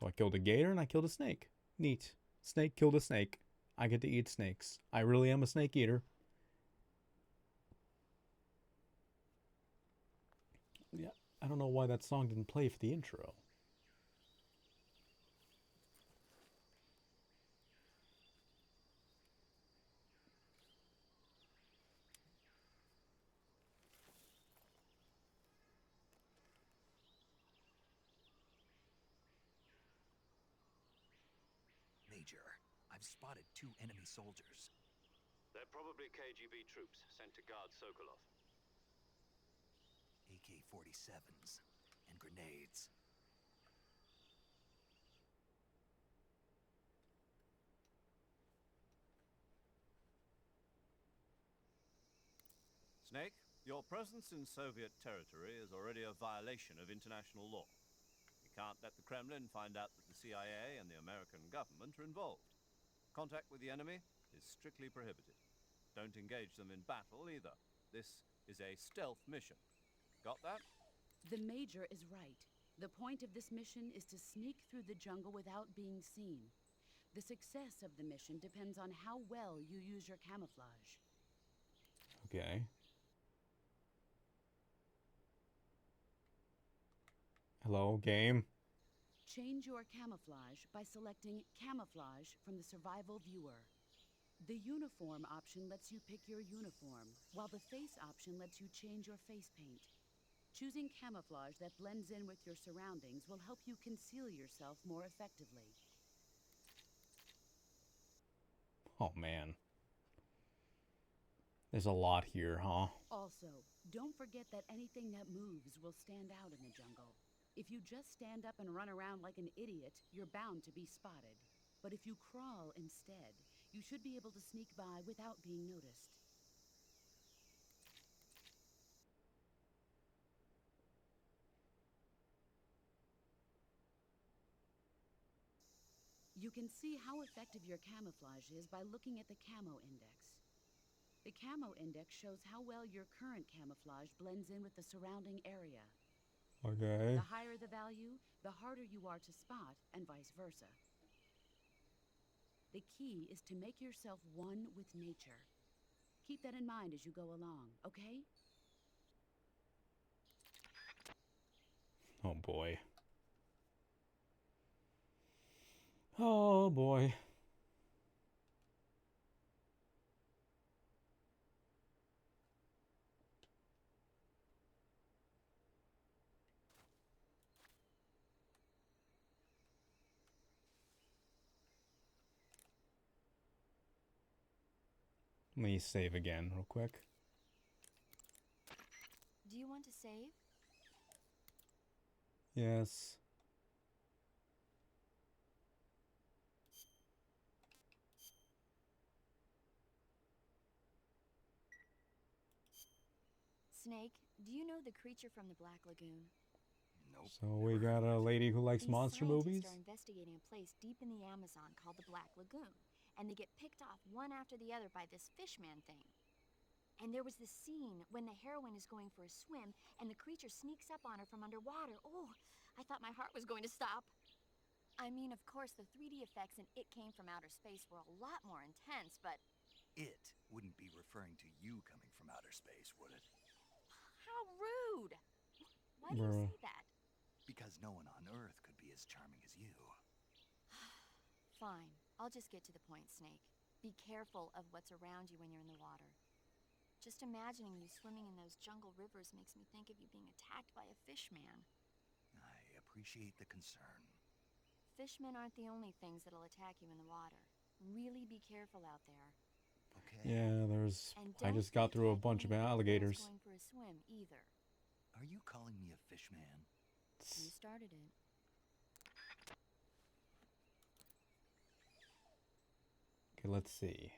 So I killed a gator and I killed a snake. Neat. Snake killed a snake. I get to eat snakes. I really am a snake eater. Yeah, I don't know why that song didn't play for the intro. Major, I've spotted 2 enemy soldiers. They're probably KGB troops sent to guard Sokolov. AK-47s and grenades. Snake, your presence in Soviet territory is already a violation of international law. We can't let the Kremlin find out that the CIA and the American government are involved. Contact with the enemy is strictly prohibited. Don't engage them in battle either. This is a stealth mission. Got that? The Major is right. The point of this mission is to sneak through the jungle without being seen. The success of the mission depends on how well you use your camouflage. Okay. Hello, game. Change your camouflage by selecting Camouflage from the Survival Viewer. The Uniform option lets you pick your uniform, while the Face option lets you change your face paint. Choosing camouflage that blends in with your surroundings will help you conceal yourself more effectively. Oh, man. There's a lot here, huh? Also, don't forget that anything that moves will stand out in the jungle. If you just stand up and run around like an idiot, you're bound to be spotted. But if you crawl instead, you should be able to sneak by without being noticed. You can see how effective your camouflage is by looking at the Camo Index. The Camo Index shows how well your current camouflage blends in with the surrounding area. Okay. The higher the value, the harder you are to spot, and vice versa. The key is to make yourself one with nature. Keep that in mind as you go along, okay? Oh, boy. Oh, boy. Let me save again real quick. Do you want to save? Yes. Snake, do you know the creature from the Black Lagoon? Nope. So we got a lady who likes These monster scientists movies? are investigating a place deep in the Amazon called the Black Lagoon, and they get picked off one after the other by this fishman thing. And there was this scene when the heroine is going for a swim, and the creature sneaks up on her from underwater. Oh, I thought my heart was going to stop. I mean, of course, the 3D effects in It Came from Outer Space were a lot more intense, but It wouldn't be referring to you coming from outer space, would it? how rude! Why do you Bruh. say that? Because no one on Earth could be as charming as you. Fine, I'll just get to the point, Snake. Be careful of what's around you when you're in the water. Just imagining you swimming in those jungle rivers makes me think of you being attacked by a fishman. I appreciate the concern. Fishmen aren't the only things that'll attack you in the water. Really be careful out there. Okay. Yeah, there's... And I don't just got through a attack bunch of anyone else alligators. going for a swim either. Are you calling me a fishman? You started it. Okay, let's see.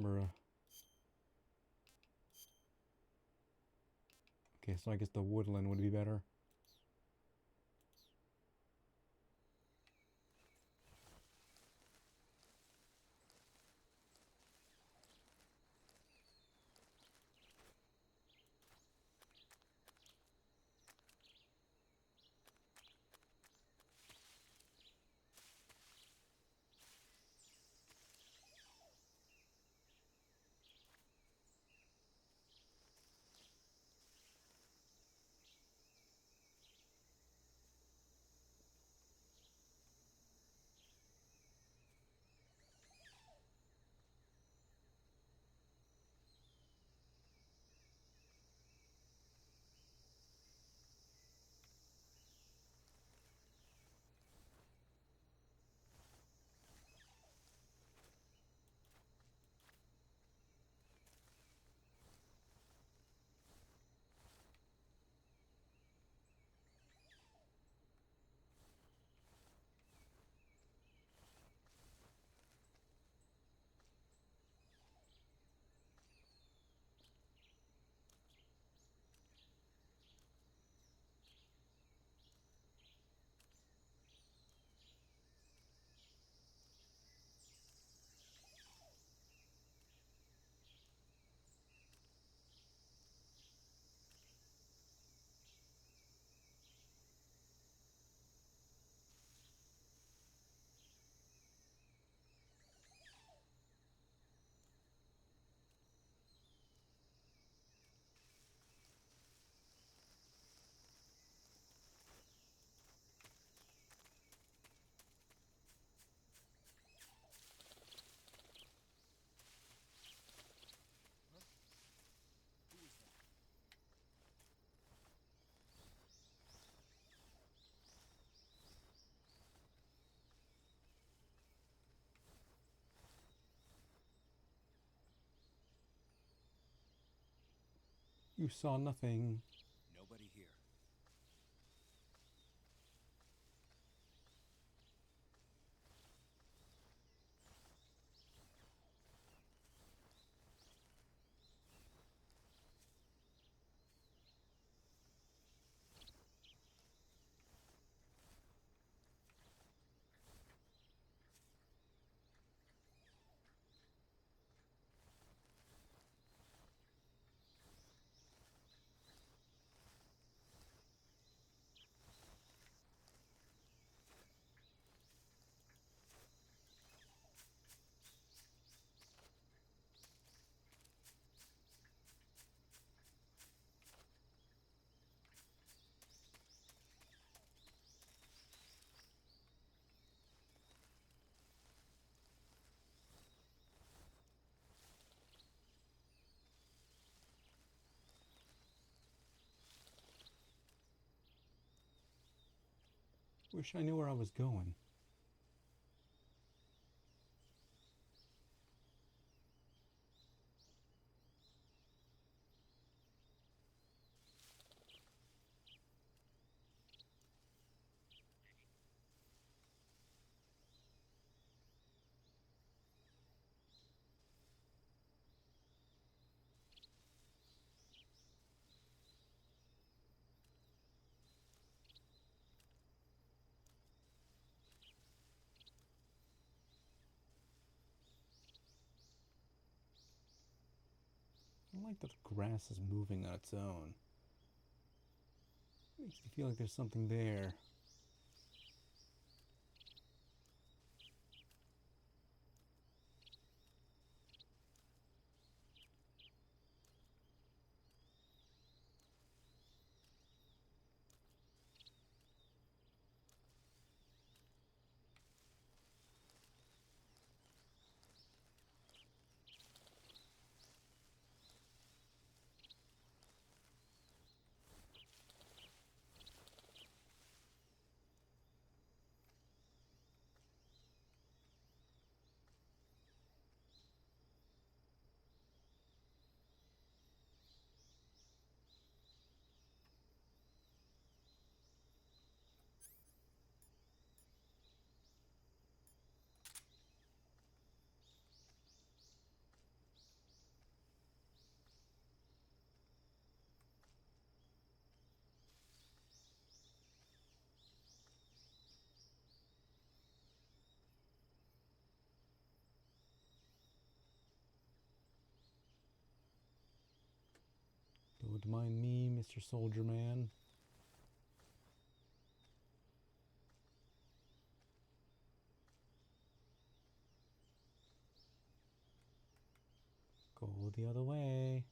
Bruh. Okay, so I guess the woodland would be better. You saw nothing. Nobody here. Wish I knew where I was going. I like that the grass is moving on its own. Makes me feel like there's something there. Don't mind me, Mr. Soldier Man. Go the other way.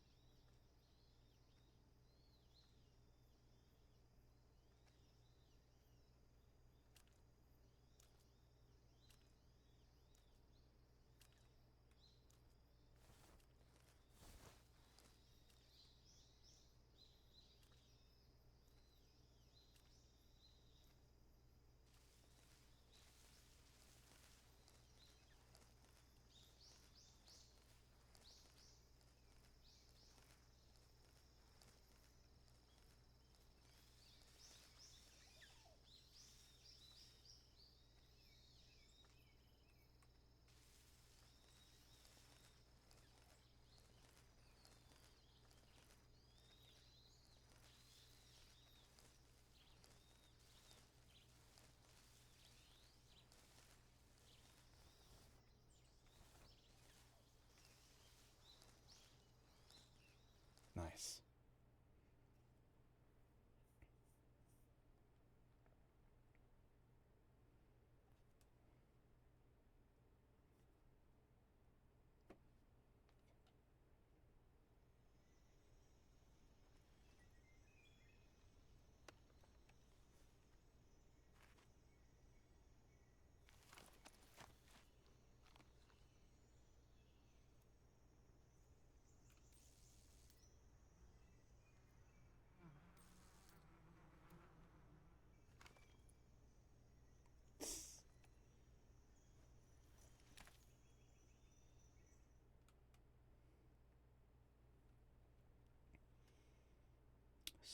Nice.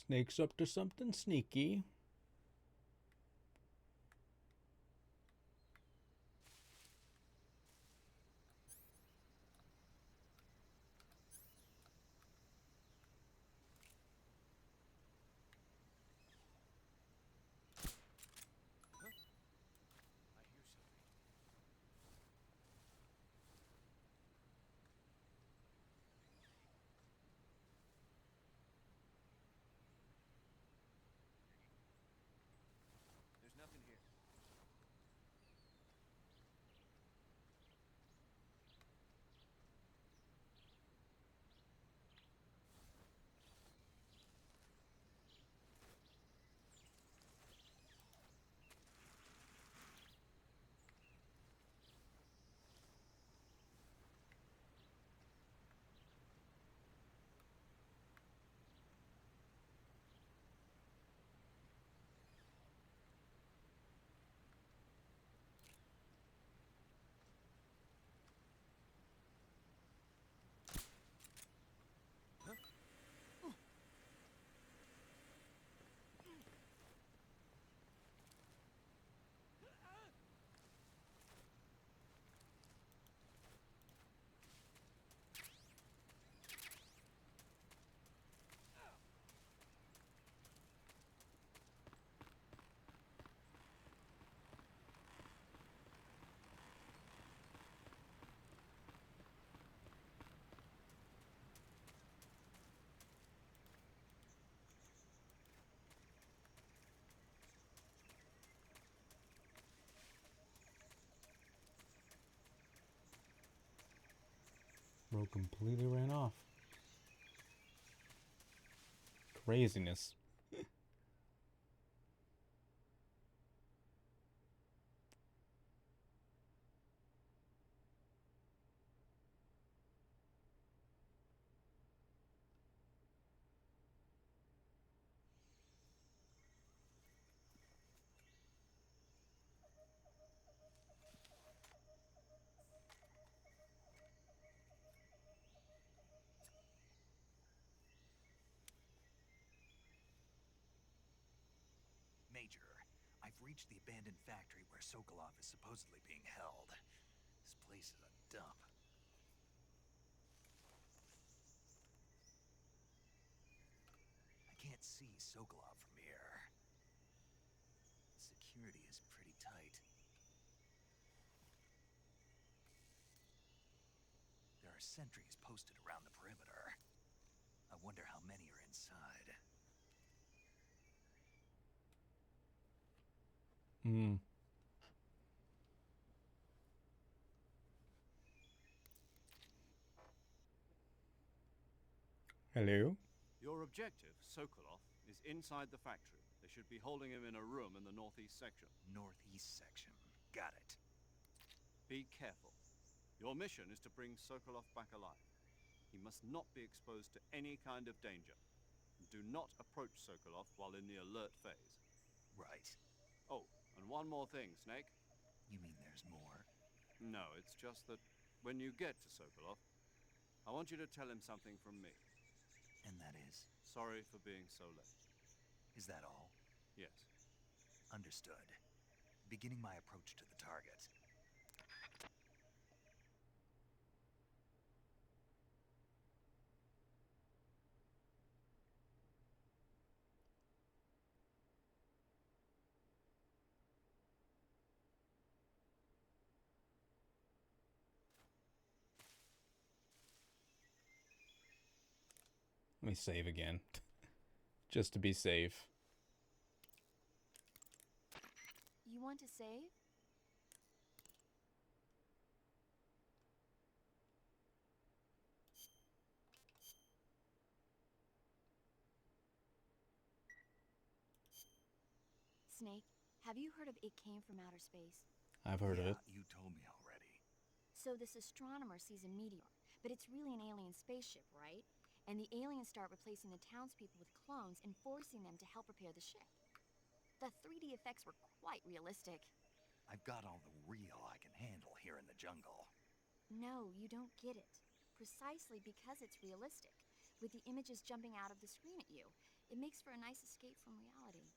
Snake's up to something sneaky. There's nothing here. Bro completely ran off. Craziness. Major, I've reached the abandoned factory where Sokolov is supposedly being held. This place is a dump. I can't see Sokolov from here. Security is pretty tight. There are sentries posted around the perimeter. I wonder how many are inside. Hmm. Hello? Your objective, Sokolov, is inside the factory. They should be holding him in a room in the northeast section. Northeast section. Got it. Be careful. Your mission is to bring Sokolov back alive. He must not be exposed to any kind of danger. Do not approach Sokolov while in the alert phase. Right. Oh, and one more thing, Snake. You mean there's more? No, it's just that when you get to Sokolov, I want you to tell him something from me. And that is? Sorry for being so late. Is that all? Yes. Understood. Beginning my approach to the target. Let me save again. Just to be safe. You want to save? Snake, have you heard of It Came from Outer Space? I've heard of it. You told me already. So this astronomer sees a meteor, but it's really an alien spaceship, right? And the aliens start replacing the townspeople with clones and forcing them to help repair the ship. The 3D effects were quite realistic. I've got all the real I can handle here in the jungle. No, you don't get it. Precisely because it's realistic, with the images jumping out of the screen at you, it makes for a nice escape from reality.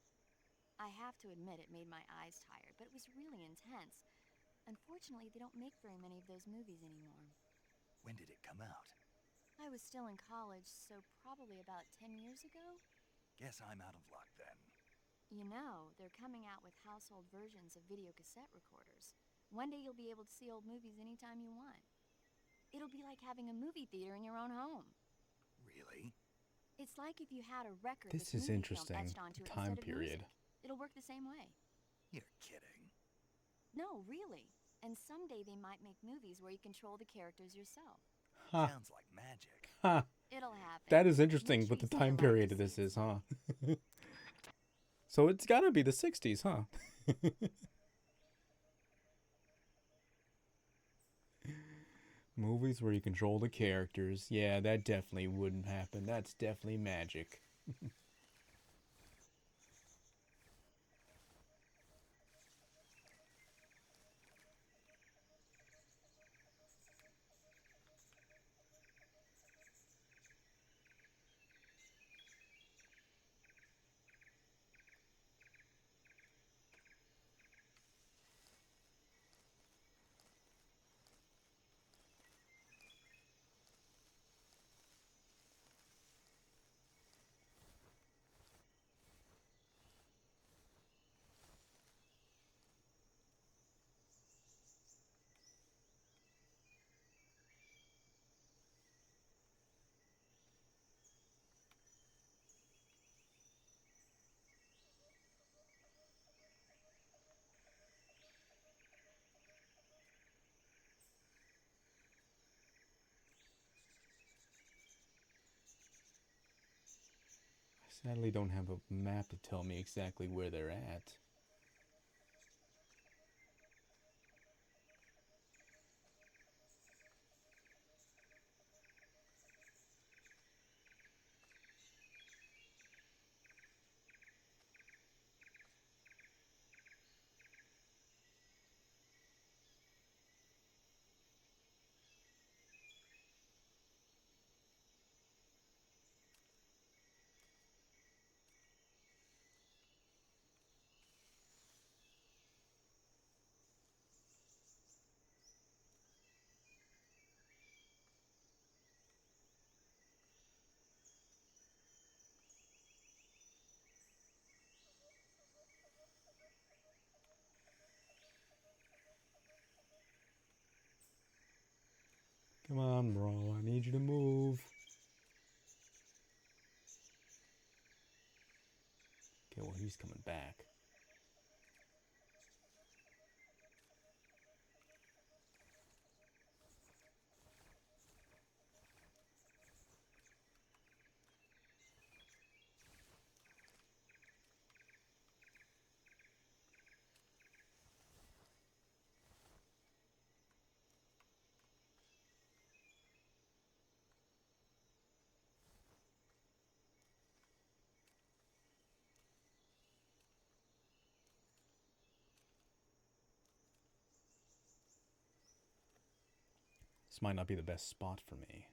I have to admit it made my eyes tired, but it was really intense. Unfortunately, they don't make very many of those movies anymore. When did it come out? I was still in college, so probably about 10 years ago? Guess I'm out of luck then. You know, they're coming out with household versions of video cassette recorders. One day you'll be able to see old movies anytime you want. It'll be like having a movie theater in your own home. Really? It's like if you had a record This with is movie interesting. film etched onto The it time instead of period. music. It'll work the same way. You're kidding. No, really. And someday they might make movies where you control the characters yourself. Ha. Sounds like magic. Ha. It'll happen. That is interesting Make with sure the you see time the light period to this see is, it. huh? So it's gotta be the 60s, huh? Movies where you control the characters. Yeah, that definitely wouldn't happen. That's definitely magic. I sadly don't have a map to tell me exactly where they're at. Come on, bro. I need you to move. Okay, well, he's coming back. This might not be the best spot for me.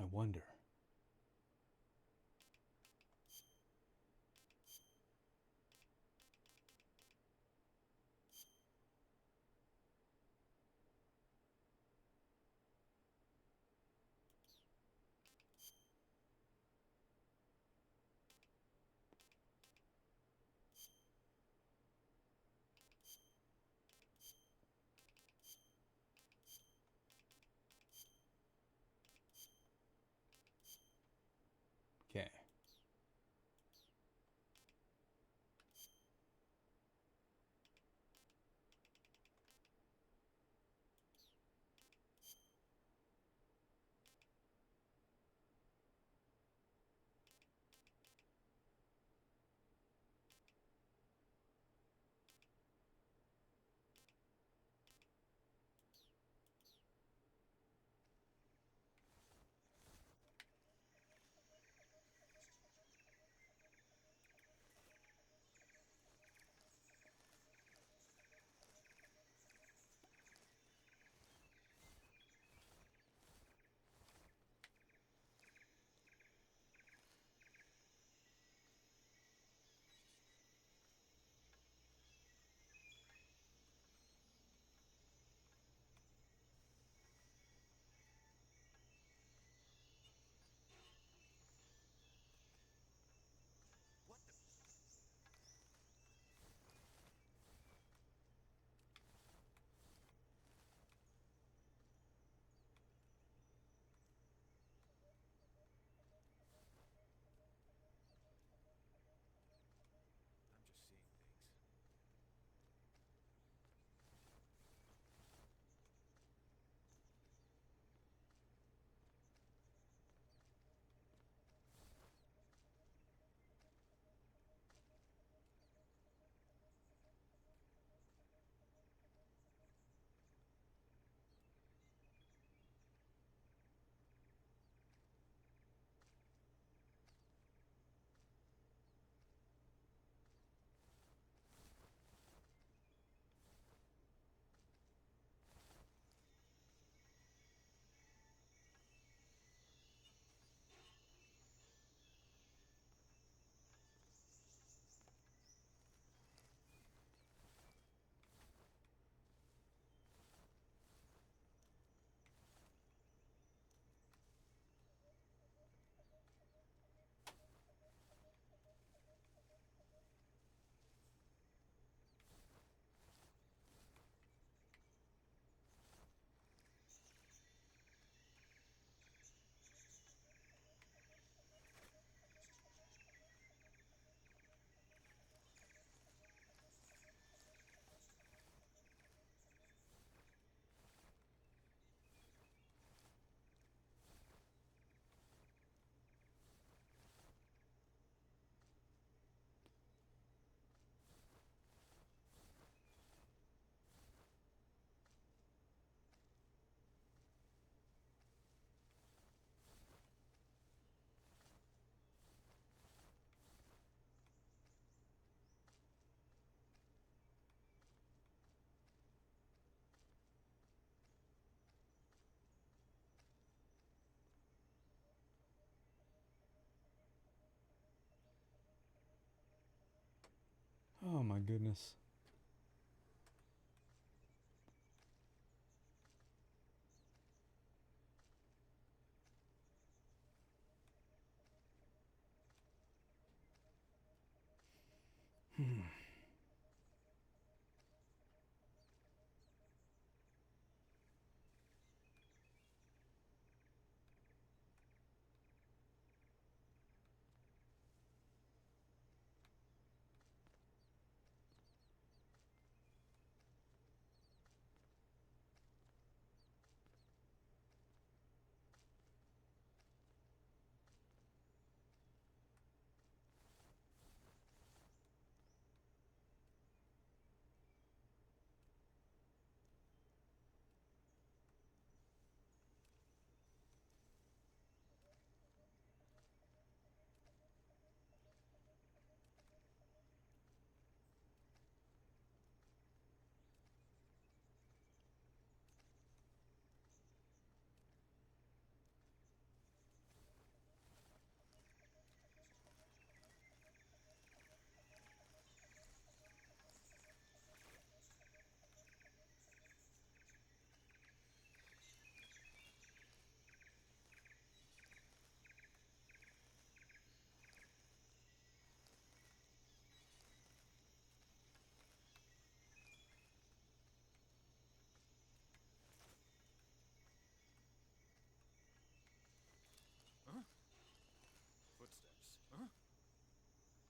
I wonder. Oh my goodness. Footsteps. Huh?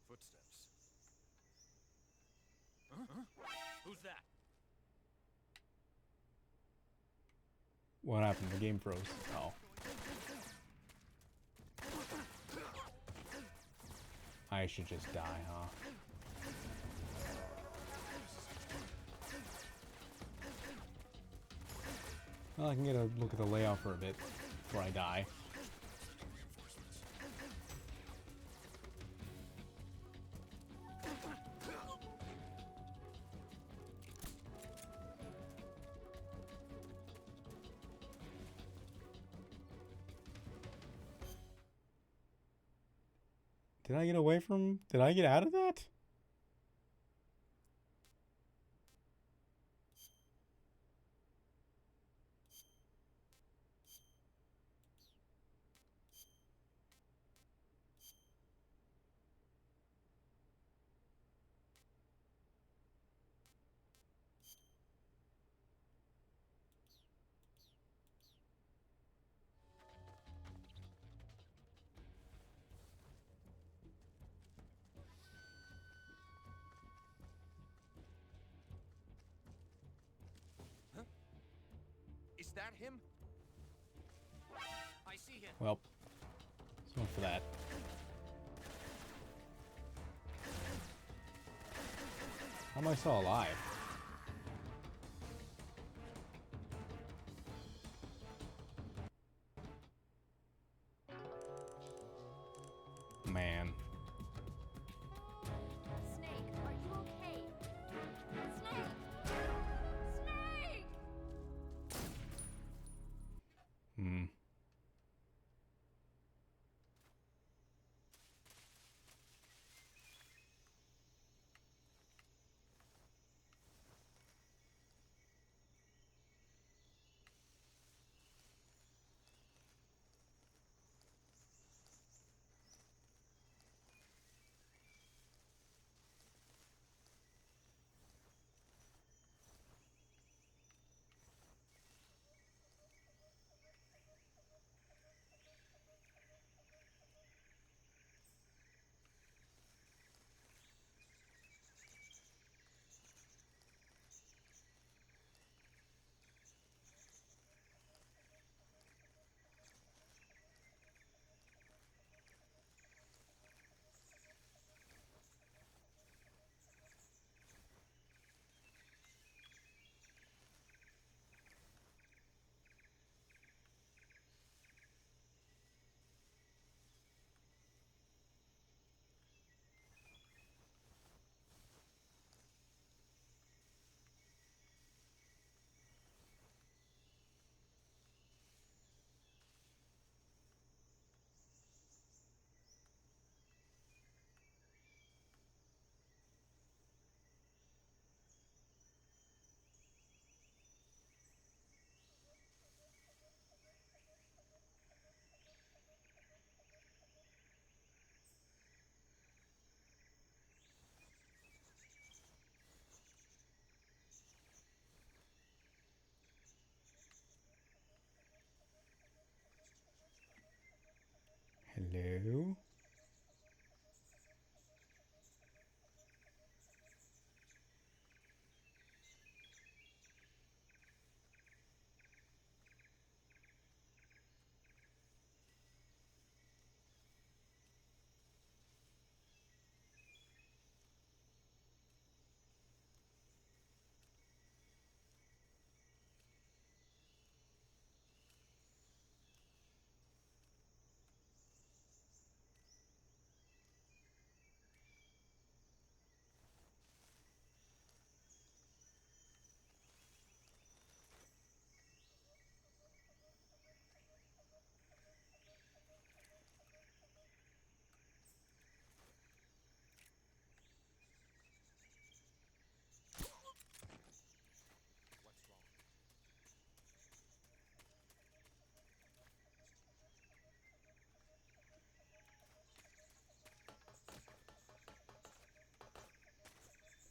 Footsteps. Huh? Who's that? What happened? The game froze. Oh. I should just die, huh? Well, I can get a look at the layout for a bit before I die. Did I get away from... Did I get out of that? Is that him? I see him. Well, so much for that. How am I still alive? Man. Snake, are you okay? Snake! Snake! Hmm. Hello?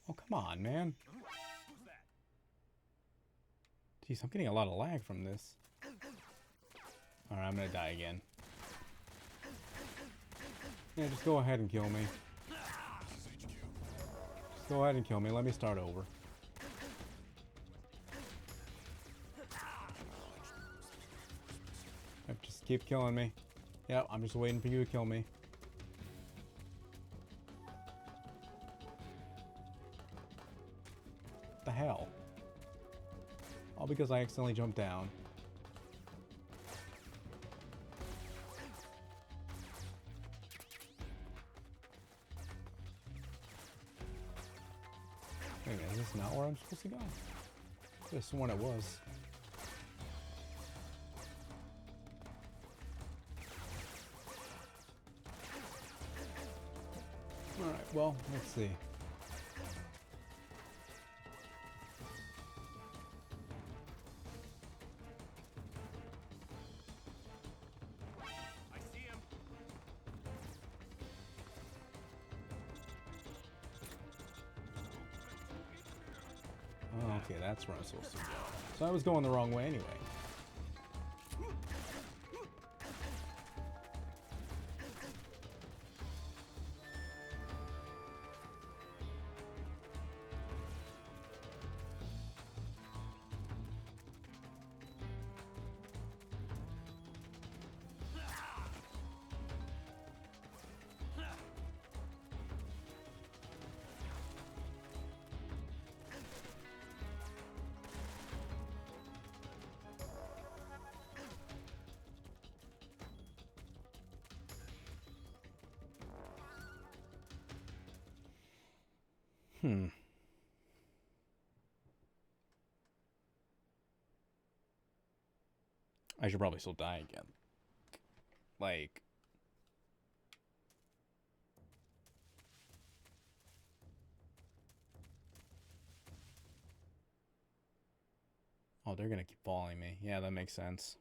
Oh, come on, man. Jeez, I'm getting a lot of lag from this. Alright, I'm gonna die again. Yeah, just go ahead and kill me. Just go ahead and kill me. Let me start over. Yep, just keep killing me. Yep, I'm just waiting for you to kill me. What the hell? All because I accidentally jumped down. Wait a minute, is this not where I'm supposed to go? I could have sworn it was. Alright, well, let's see. I see him. Oh, okay, that's where I'm supposed to go. So I was going the wrong way anyway. I should probably still die again. Like... Oh, they're gonna keep following me. Yeah, that makes sense.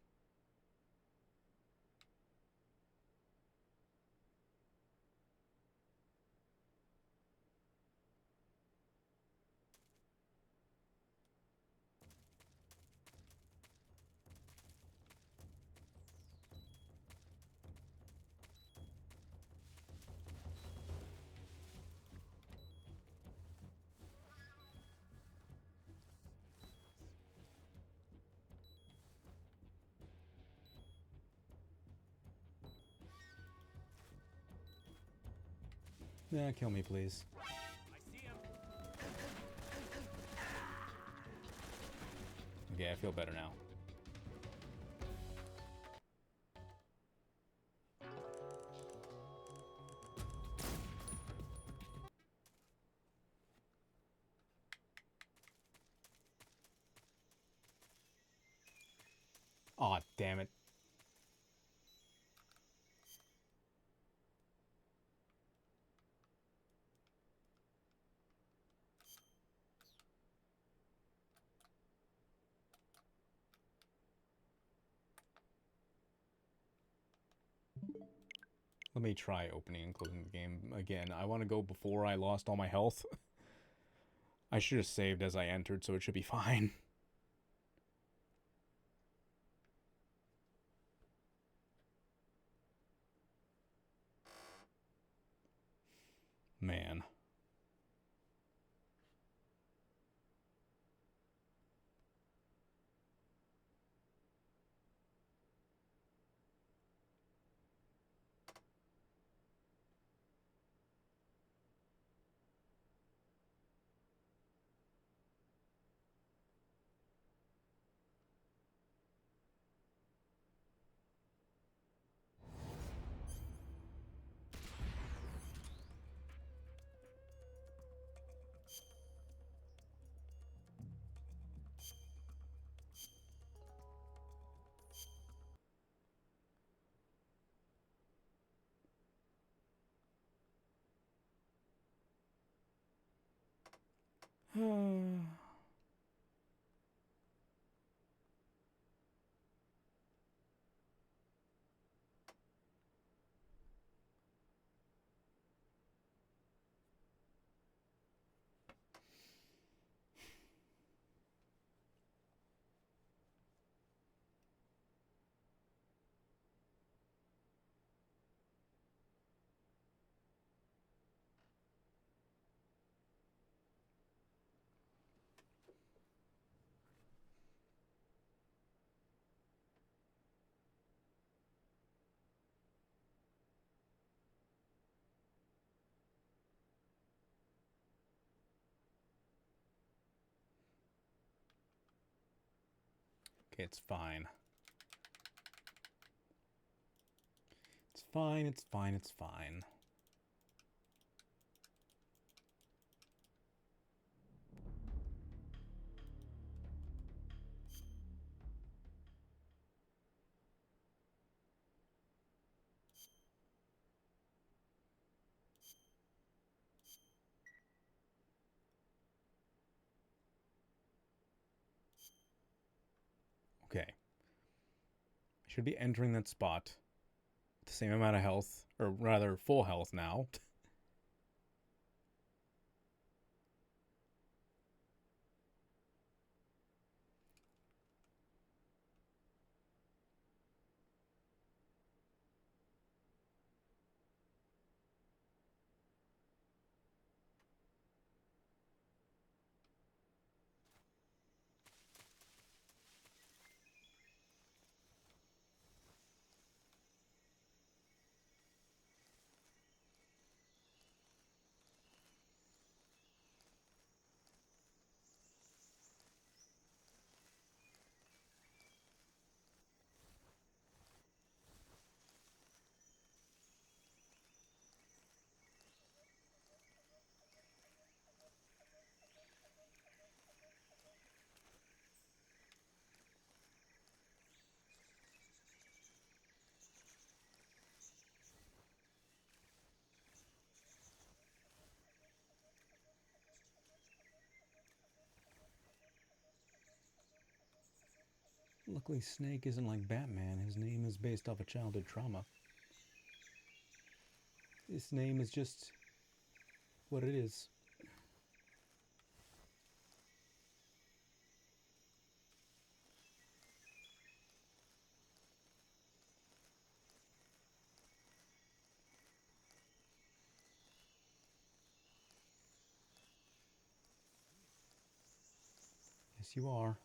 Yeah, kill me, please. I see him. Okay, I feel better now. Aw, damn it. Let me try opening and closing the game again. I want to go before I lost all my health. I should have saved as I entered, so it should be fine. Man. Okay, it's fine. It's fine, it's fine, it's fine. Okay. I should be entering that spot with the same amount of health, or rather full health now. Luckily, Snake isn't like Batman. His name is based off a childhood trauma. His name is just what it is. Yes, you are.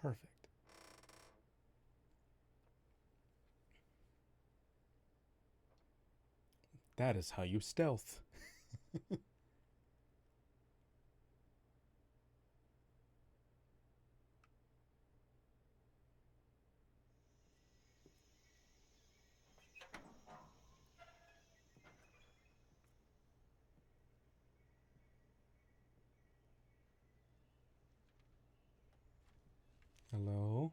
Perfect. That is how you stealth. Hello?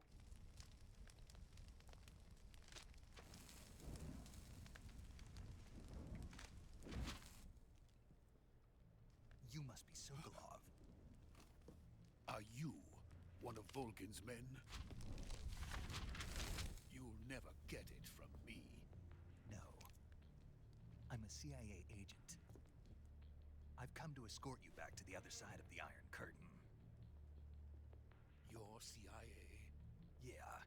You must be Sokolov. Are you one of Volgin's men? You'll never get it from me. No. I'm a CIA agent. I've come to escort you back to the other side of the Iron Curtain. You're CIA? Yeah.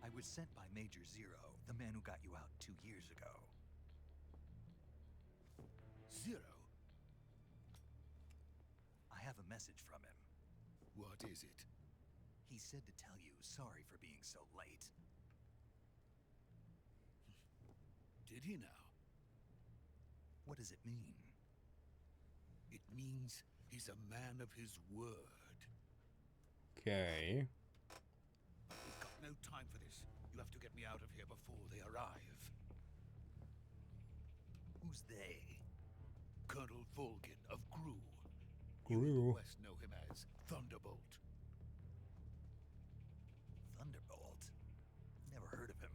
I was sent by Major Zero, the man who got you out 2 years ago. Zero? I have a message from him. What is it? He said to tell you sorry for being so late. Did he now? What does it mean? It means he's a man of his word. Okay. We've got no time for this. You have to get me out of here before they arrive. Who's they? Colonel Volgin of Gru. Gru. You in the West know him as Thunderbolt. Thunderbolt? Never heard of him.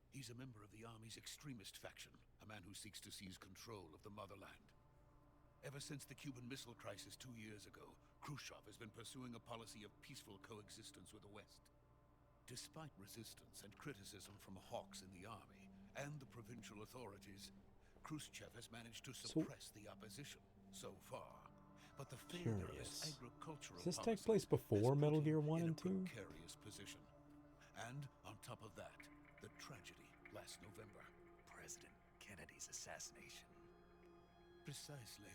He's a member of the Army's extremist faction, a man who seeks to seize control of the motherland. Ever since the Cuban Missile Crisis 2 years ago, Khrushchev has been pursuing a policy of peaceful coexistence with the West. Despite resistance and criticism from hawks in the army and the provincial authorities, Khrushchev has managed to suppress the opposition so far. But the failure of his Curious. agricultural Does this take policy place before has put Metal him Gear 1 in and a 2? precarious position. And on top of that, the tragedy last November. President Kennedy's assassination. Precisely.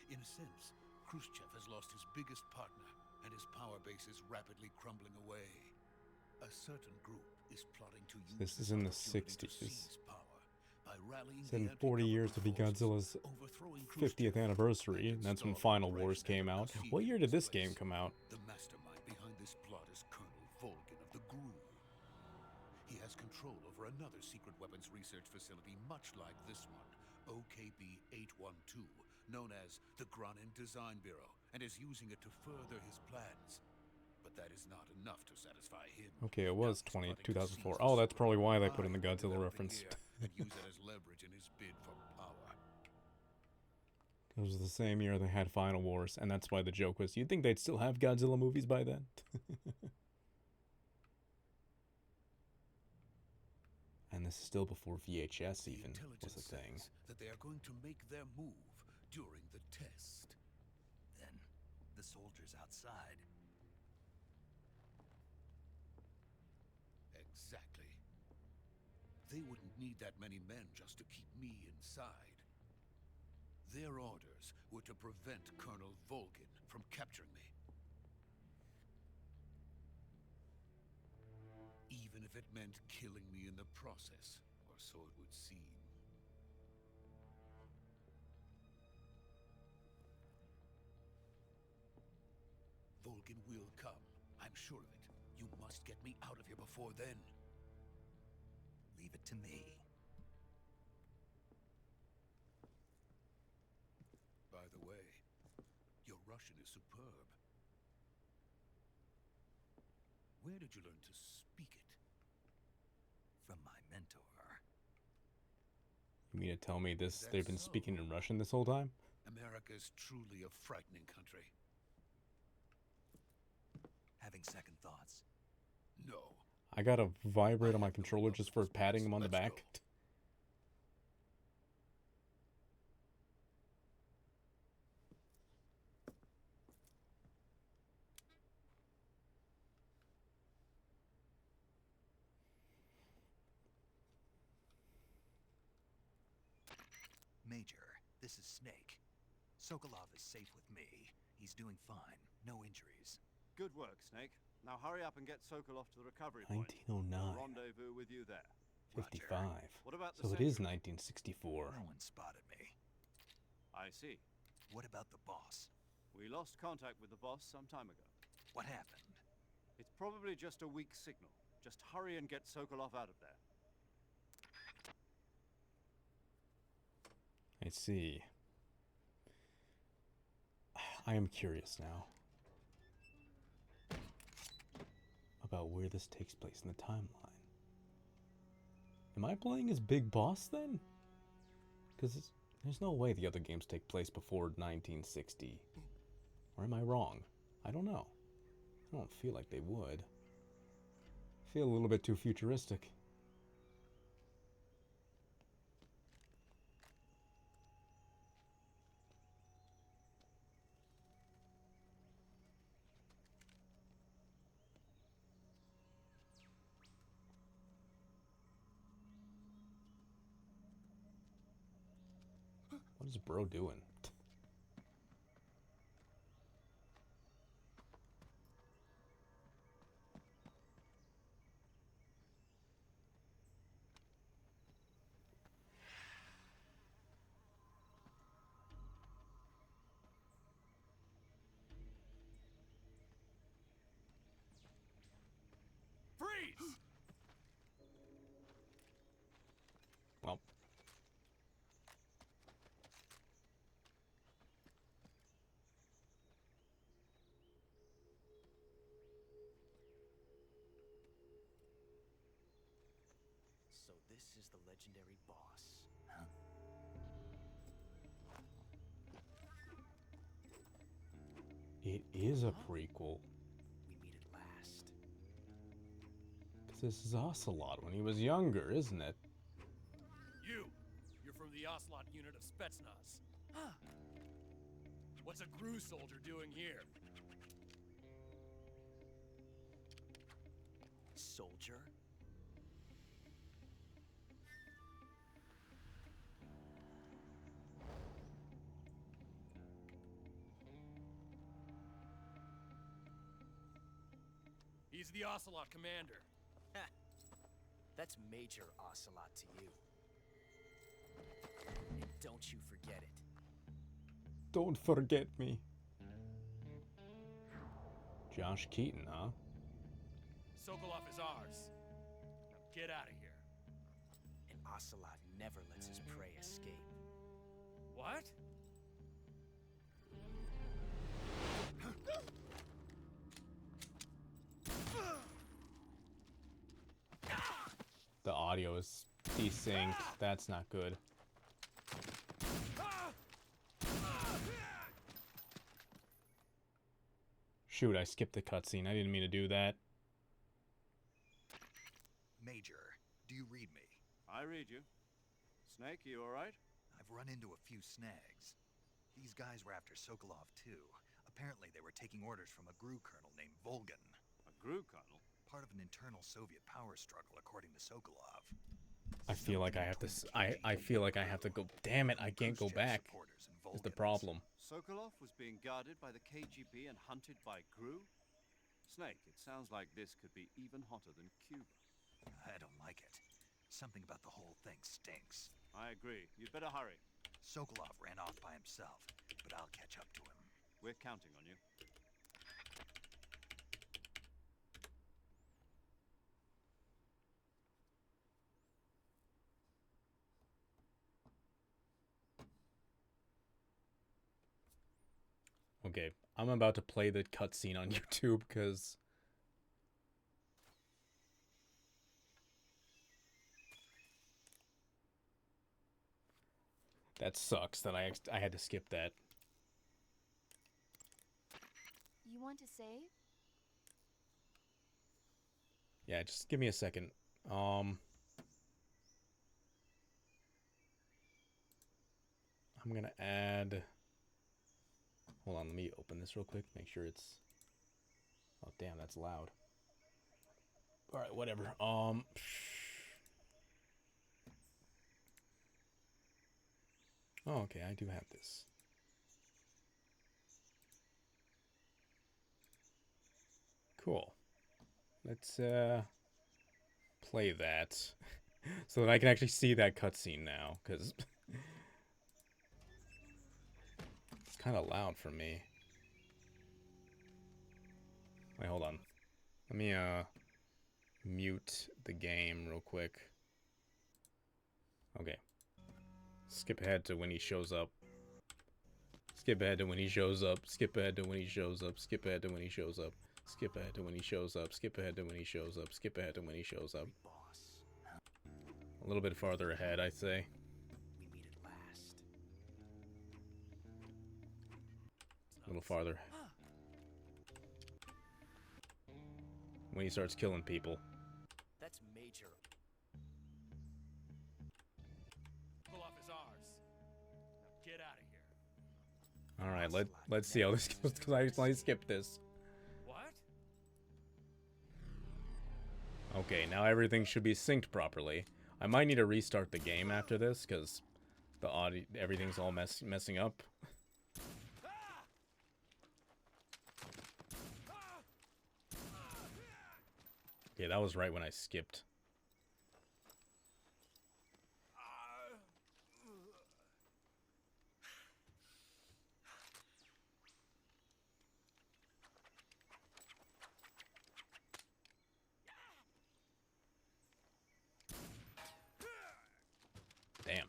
In a sense, Khrushchev has lost his biggest partner, and his power base is rapidly crumbling away. A certain group is plotting to use This is in the opportunity to 60s. seize power by rallying It's in the 40 years to be anti-government Godzilla's forces, overthrowing 50th Khrushchev, anniversary. and That's when installing Final Wars Brezhnev came out. Rossi What in year did his this game place. come out? The mastermind behind this plot is Colonel Volgin of the GRU. He has control over another secret weapons research facility much like this one, OKB-812, known as the Granin Design Bureau, and is using it to further his plans. But that is not enough to satisfy him. Okay, it was Now he's plotting to 2004. seize Oh, the that's probably why they put in the superweapon Godzilla developing reference. here and use it as leverage in his bid for power. It was the same year they had Final Wars, and that's why the joke was, you'd think they'd still have Godzilla movies by then? And this is still before VHS The even was intelligence a thing. says that they are going to make their move during the test. Then, the soldiers outside. Exactly. They wouldn't need that many men just to keep me inside. Their orders were to prevent Colonel Volgin from capturing me. Even if it meant killing me in the process, or so it would seem. Volgin will come. I'm sure of it. You must get me out of here before then. Leave it to me. By the way, your Russian is superb. Where did you learn to speak it? From my mentor. You mean to tell me this? That's They've been so. speaking in Russian this whole time? America is truly a frightening country. Having second thoughts. No. I gotta vibrate on my controller just for patting him on the Let's back. go. Major, this is Snake. Sokolov is safe with me. He's doing fine. No injuries. Good work, Snake. Now hurry up and get Sokolov to the recovery point. 1909. We'll rendezvous with you there. 55. What about the So it is Century? 1964. No one spotted me. I see. What about the boss? We lost contact with the boss some time ago. What happened? It's probably just a weak signal. Just hurry and get Sokolov out of there. I see. I am curious now about where this takes place in the timeline. Am I playing as Big Boss then? Because there's no way the other games take place before 1960. Or am I wrong? I don't know. I don't feel like they would. I feel a little bit too futuristic. What is bro doing? Freeze! Well, So this is the legendary boss. it is a prequel. We meet at last. Because this is Ocelot when he was younger, isn't it? You're from the Ocelot unit of Spetsnaz. What's a GRU soldier doing here? Soldier? He's the Ocelot commander. That's Major Ocelot to you. And don't you forget it. Don't forget me. Josh Keaton, huh? Sokolov is ours. Now get out of here. And Ocelot never lets his prey escape. What? The audio is desynced. That's not good. Shoot, I skipped the cutscene. I didn't mean to do that. Major, do you read me? I read you. Snake, you alright? I've run into a few snags. These guys were after Sokolov too. Apparently they were taking orders from a GRU colonel named Volgan. A GRU colonel? Part of an internal Soviet power struggle, according to Sokolov. I feel like I have to. I feel like I have to go. Damn it! I can't go back. Is the problem? Sokolov was being guarded by the KGB and hunted by GRU? Snake, it sounds like this could be even hotter than Cuba. I don't like it. Something about the whole thing stinks. I agree. You'd better hurry. Sokolov ran off by himself, but I'll catch up to him. We're counting on you. Okay, I'm about to play the cutscene on YouTube because that sucks that I had to skip that. You want to save? Yeah, just give me a second. I'm gonna add. Hold on, let me open this real quick. Make sure it's. Oh damn, that's loud. All right, whatever. Oh, okay, I do have this. Cool. Let's play that so that I can actually see that cutscene now, because it's kind of loud for me. Wait, hold on. Let me mute the game real quick. Okay. Skip ahead to when he shows up. Skip ahead to when he shows up. Skip ahead to when he shows up. Skip ahead to when he shows up. Skip ahead to when he shows up. Skip ahead to when he shows up. Skip ahead to when he shows up. A little bit farther ahead, I'd say. We meet at last. A little farther. When he starts killing people. That's Major. Sokolov is ours. Now get out of here. All right, let's see how this goes, because I accidentally skipped this. What? Okay, now everything should be synced properly. I might need to restart the game after this, because the audio, everything's all messing up. Yeah, that was right when I skipped. Damn.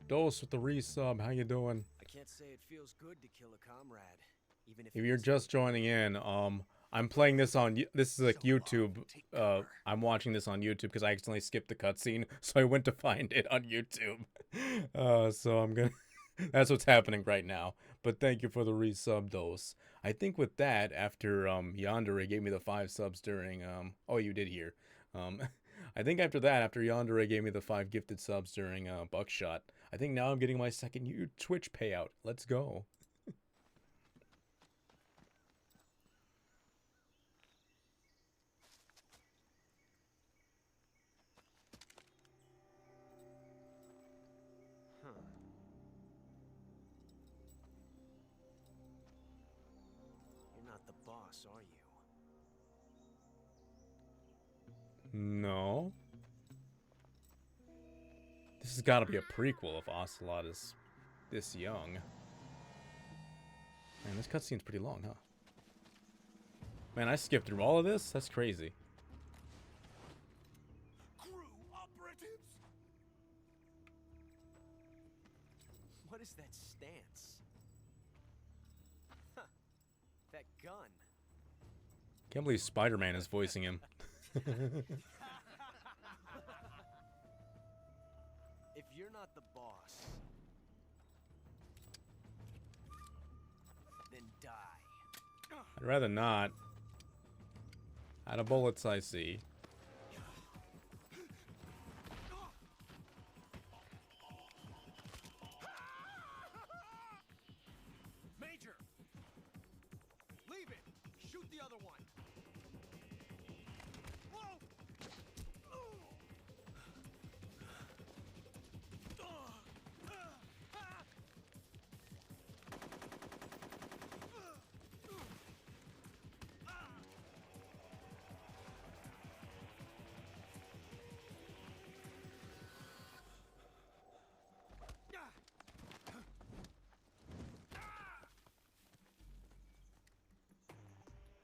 Dose with the resub, how you doing? I can't say it feels good to kill a comrade, even if If you're just joining in, I'm playing this on, this is like YouTube, I'm watching this on YouTube because I accidentally skipped the cutscene, so I went to find it on YouTube. So I'm gonna, that's what's happening right now. But thank you for the resub, Dose. I think with that, after Yandere gave me the 5 subs during, oh, you did hear. I think after that, after Yandere gave me the 5 gifted subs during Buckshot, I think now I'm getting my second Twitch payout. Let's go. You're not the boss, are you? No. This has got to be a prequel if Ocelot is this young. Man, this cutscene's pretty long, huh? Man, I skipped through all of this? That's crazy. Crew operatives! What is that stance? Huh. That gun. Can't believe Spider-Man is voicing him. If you're not the boss, then die. I'd rather not. Out of bullets, I see. Major! Leave it! Shoot the other one! Whoa!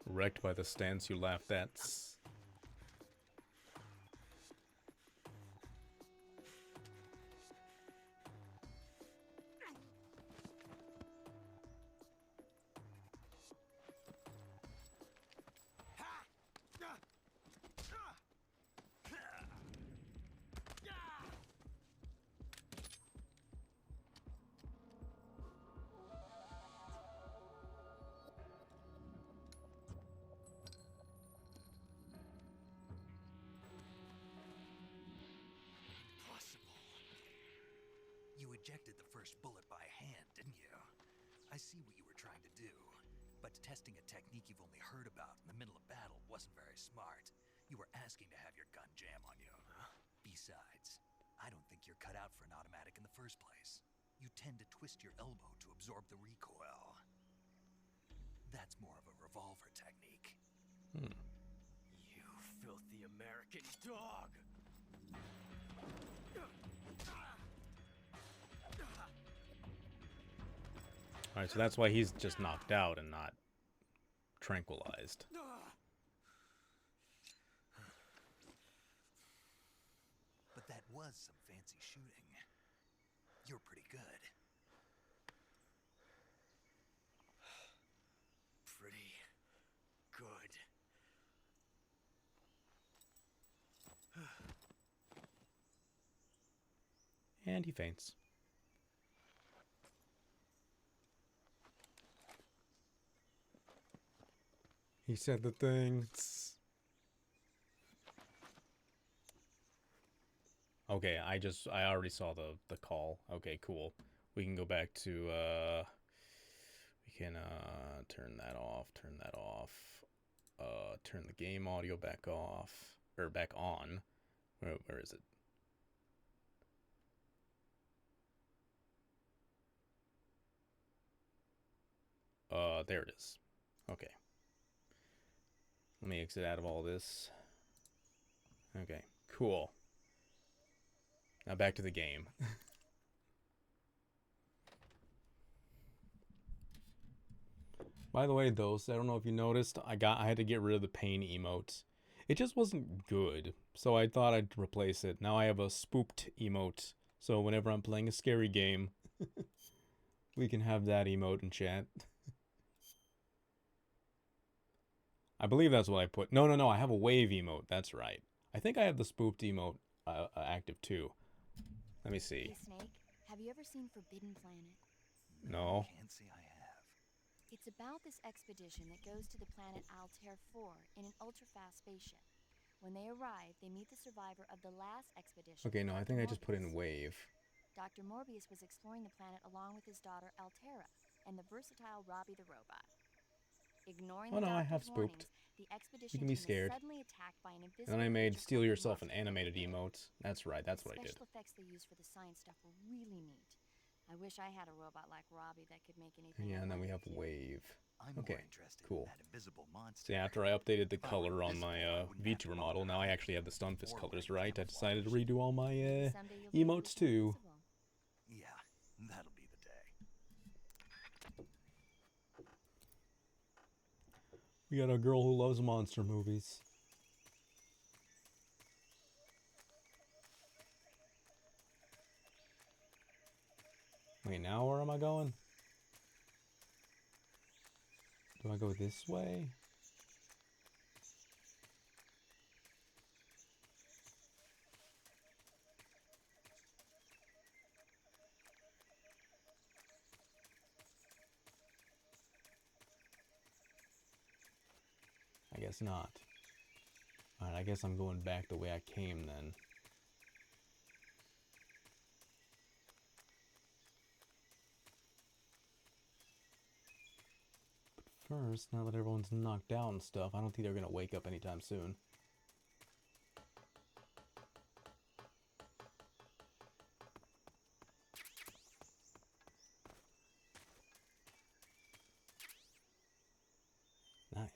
Wrecked by the stance you laughed at. first bullet by hand, didn't you? I see what you were trying to do, but testing a technique you've only heard about in the middle of battle wasn't very smart. You were asking to have your gun jam on you. Besides, I don't think you're cut out for an automatic in the first place. You tend to twist your elbow to absorb the recoil. That's more of a revolver technique. You filthy American dog! Alright, so that's why he's just knocked out and not tranquilized. But that was some fancy shooting. You're pretty good. Pretty good. And he faints. He said the things. Okay, I already saw the call. Okay, cool. We can go back to we can turn that off, turn the game audio back off or back on. Where is it? There it is. Okay. Let me exit out of all this. Okay, cool. Now back to the game. By the way, though, so I don't know if you noticed, I had to get rid of the pain emote. It just wasn't good, so I thought I'd replace it. Now I have a spooked emote, so whenever I'm playing a scary game, we can have that emote in chat. I believe that's what I put. No, I have a wave emote. That's right. I think I have the spooked emote active too. Let me see. Hey, Snake, have you ever seen Forbidden Planet? No. Can't say I have. It's about this expedition that goes to the planet Altair 4 in an ultra-fast spaceship. When they arrive, they meet the survivor of the last expedition. Okay, no, I think I just put in Morbius. wave. Dr. Morbius was exploring the planet along with his daughter Altera and the versatile Robbie the robot. Ignoring Oh the no, I have doctor's spooked. warnings, the expedition You can be team is scared. suddenly attacked by an invisible And then I made creature steal called the yourself an Monster animated Killer. emote. That's right, that's what I did. The special effects they use for the science stuff were really neat. I wish I had a robot like Robbie that could make anything. Yeah, I and then we have wanted to. wave. I'm Okay, more interested cool. in that invisible monster. See, after I updated the If I were color on my invisible, I wouldn't have to VTuber bother model, now I hiding actually have the Stunfisk or colors wearing right. I decided to camouflage. redo all my Maybe someday you'll be able to emotes become too. invisible. Yeah, that'll be the day. We got a girl who loves monster movies. Wait, now where am I going? Do I go this way? I guess not. Alright, I guess I'm going back the way I came then. But first, now that everyone's knocked out and stuff, I don't think they're gonna wake up anytime soon. Nice.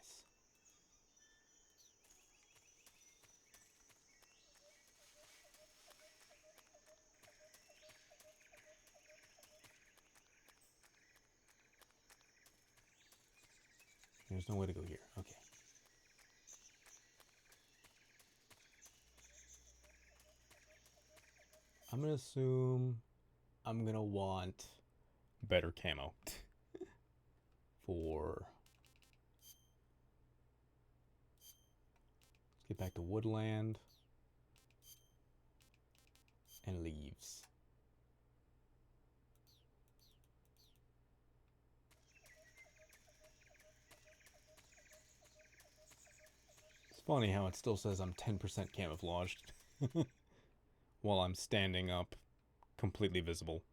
There's no way to go here. Okay. I'm gonna assume I'm gonna want better camo for. Let's get back to woodland and leaves. It's funny how it still says I'm 10% camouflaged while I'm standing up completely visible.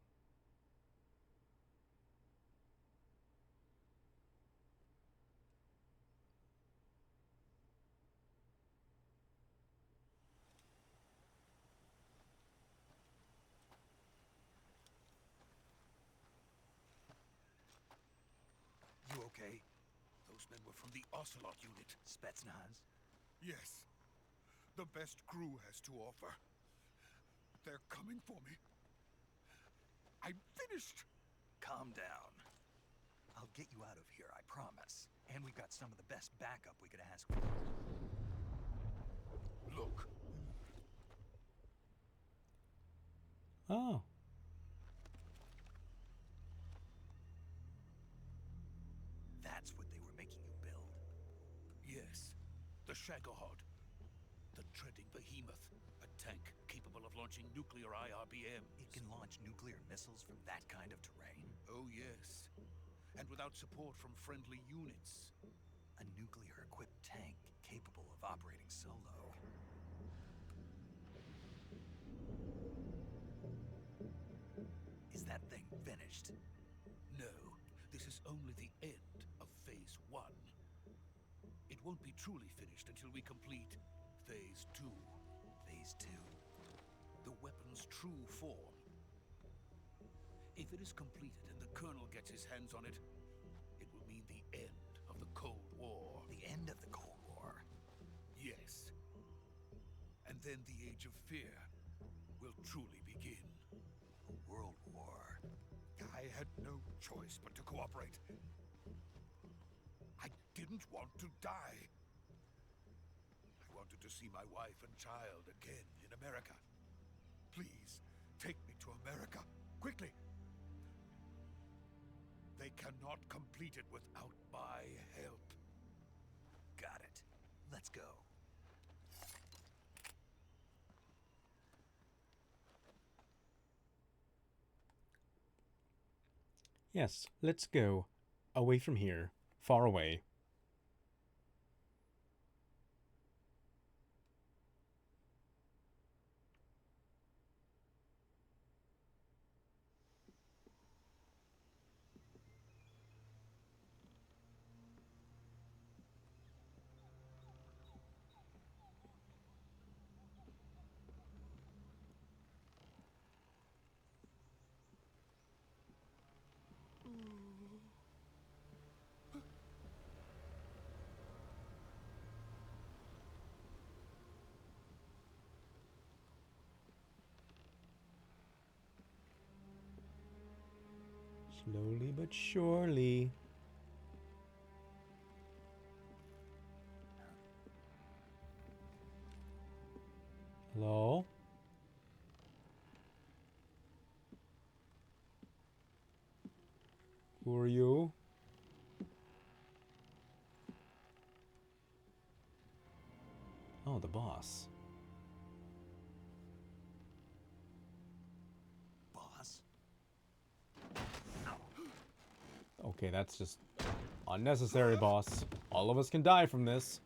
okay? Those men were from the Ocelot unit. Spetsnaz? Yes. The best crew has to offer. They're coming for me. I'm finished! Calm down. I'll get you out of here, I promise. And we've got some of the best backup we could ask for. Look. Oh. That's what they were making you build. Yes. The Shagohod. The treading behemoth. A tank capable of launching nuclear IRBM. It can launch nuclear missiles from that kind of terrain? Oh, yes. And without support from friendly units. A nuclear-equipped tank capable of operating solo. Is that thing finished? No, this is only the end of Phase 1. It won't be truly finished until we complete Phase 2. Phase 2? The weapon's true form. If it is completed and the Colonel gets his hands on it, it will mean the end of the Cold War. The end of the Cold War? Yes. And then the Age of Fear will truly begin. A world war. I had no choice but to cooperate. I didn't want to die. I wanted to see my wife and child again in America. Please, take me to America, quickly. They cannot complete it without my help. Got it. Let's go. Yes, let's go. Away from here. Far away. Slowly but surely. Hello? Who are you? Oh, the boss. Boss? Okay, that's just unnecessary, boss. All of us can die from this.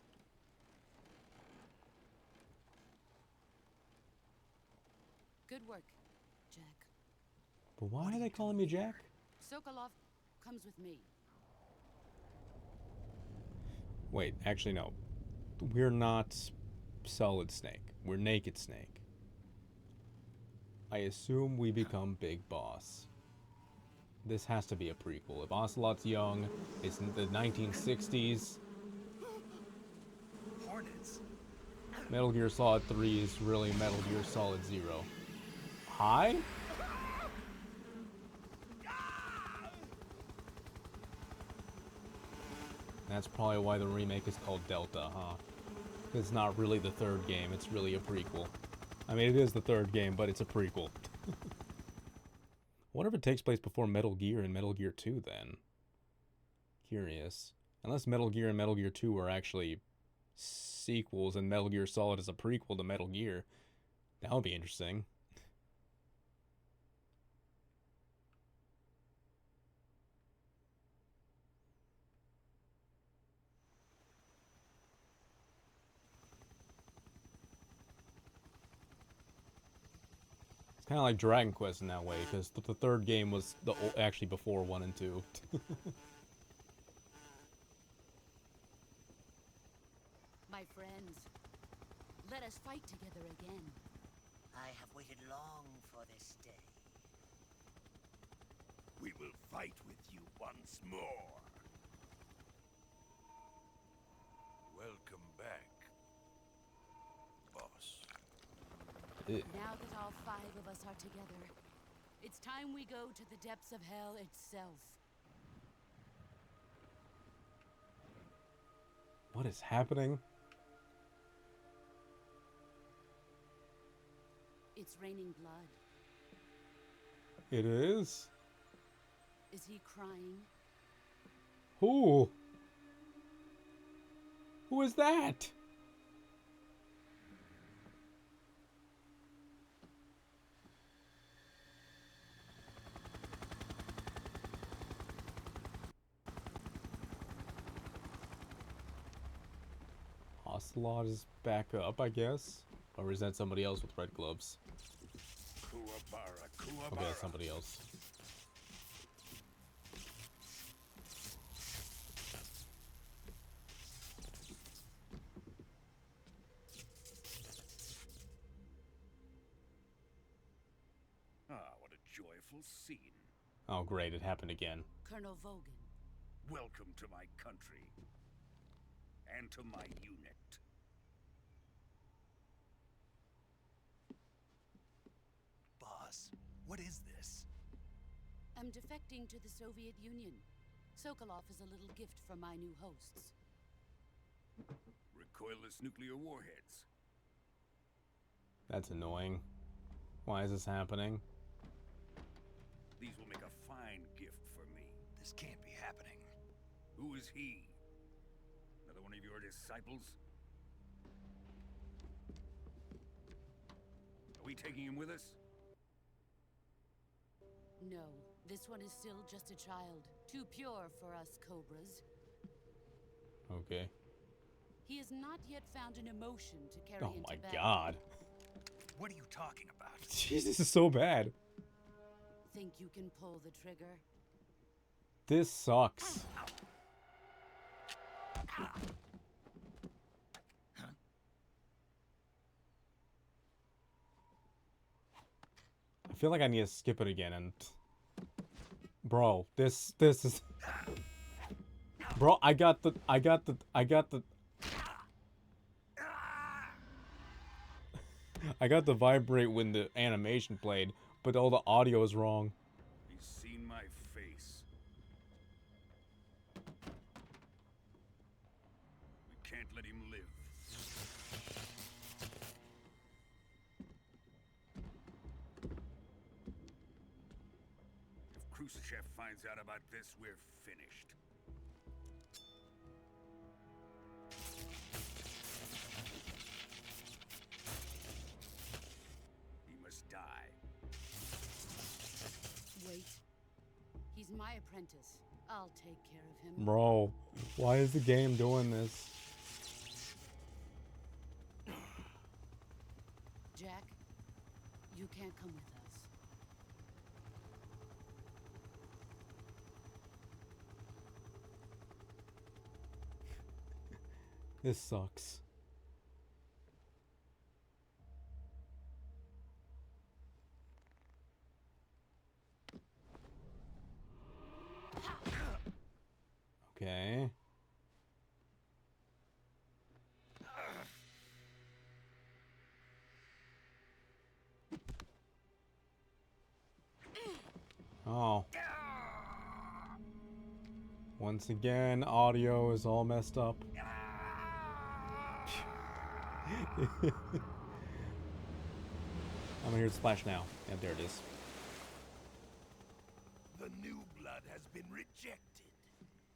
Good work, Jack. But why are they calling me Jack? Sokolov comes with me. Wait, actually no. We're not Solid Snake. We're Naked Snake. I assume we become Big Boss. This has to be a prequel. If Ocelot's young, it's in the 1960s. Hornets? Metal Gear Solid 3 is really Metal Gear Solid 0. Hi? That's probably why the remake is called Delta, huh? It's not really the third game, it's really a prequel. I mean, it is the third game, but it's a prequel. I wonder if it takes place before Metal Gear and Metal Gear 2, then. Curious. Unless Metal Gear and Metal Gear 2 are actually sequels and Metal Gear Solid is a prequel to Metal Gear. That would be interesting. It's kind of like Dragon Quest in that way, because the third game was actually before 1 and 2. My friends, let us fight together again. I have waited long for this day. We will fight with you once more. Now that all 5 of us are together, it's time we go to the depths of hell itself. What is happening? It's raining blood. It is? Is he crying? Who? Who is that? Ocelot is back up, I guess? Or is that somebody else with red gloves? Kuwabara, Okay, that's somebody else. Ah, what a joyful scene. Oh, great, it happened again. Colonel Vogan. Welcome to my country. And to my unit. Boss, what is this? I'm defecting to the Soviet Union. Sokolov is a little gift from my new hosts. Recoilless nuclear warheads. That's annoying. Why is this happening? These will make a fine gift for me. This can't be happening. Who is he? Another one of your disciples? Are we taking him with us? No, this one is still just a child. Too pure for us Cobras. Okay. He has not yet found an emotion to carry Oh into my battle. god. What are you talking about? Jeez, this is so bad. Think you can pull the trigger? This sucks. I feel like I need to skip it again and... Bro, this is... Bro, I got the... I got the vibrate when the animation played, but all the audio is wrong. He's seen my face. We can't let him live. If Khrushchev finds out about this, we're finished. He must die. Wait. He's my apprentice. I'll take care of him. Bro, why is the game doing this? Jack, you can't come with us. This sucks. Okay. Oh. Once again, audio is all messed up. I'm gonna hear the splash now. Yeah, there it is. The new blood has been rejected.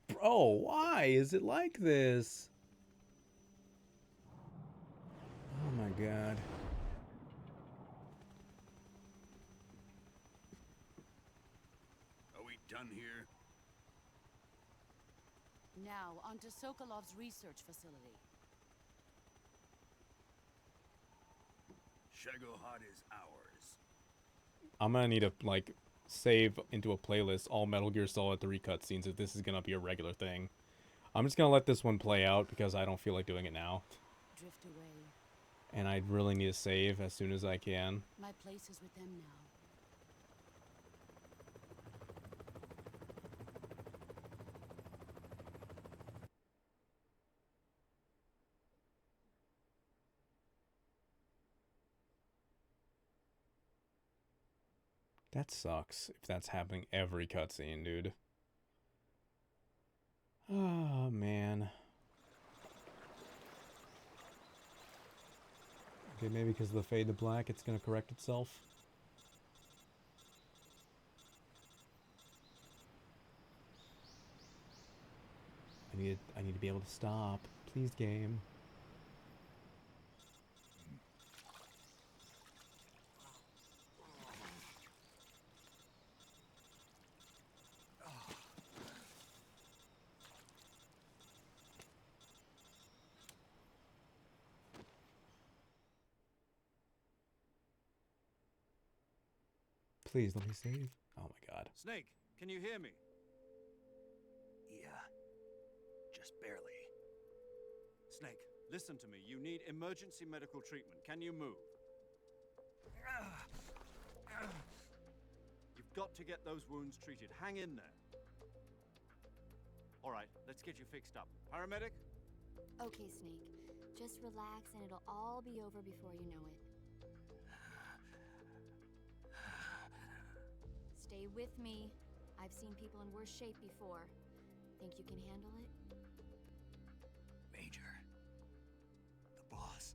Bro, why is it like this? Oh my god. Are we done here? Now, onto Sokolov's research facility. Shagohod is ours. I'm gonna need to, like, save into a playlist all Metal Gear Solid 3 cutscenes if this is gonna be a regular thing. I'm just gonna let this one play out because I don't feel like doing it now. Drift away. And I really need to save as soon as I can. My place is with them now. That sucks if that's happening every cutscene, dude. Oh, man. Okay, maybe because of the fade to black, it's gonna correct itself. I need to be able to stop. Please, game. Please let me save. Oh my god. Snake, can you hear me? Yeah. Just barely. Snake, listen to me. You need emergency medical treatment. Can you move? You've got to get those wounds treated. Hang in there. All right, let's get you fixed up. Paramedic? Okay, Snake. Just relax and it'll all be over before you know it. Stay with me. I've seen people in worse shape before. Think you can handle it? Major. The boss.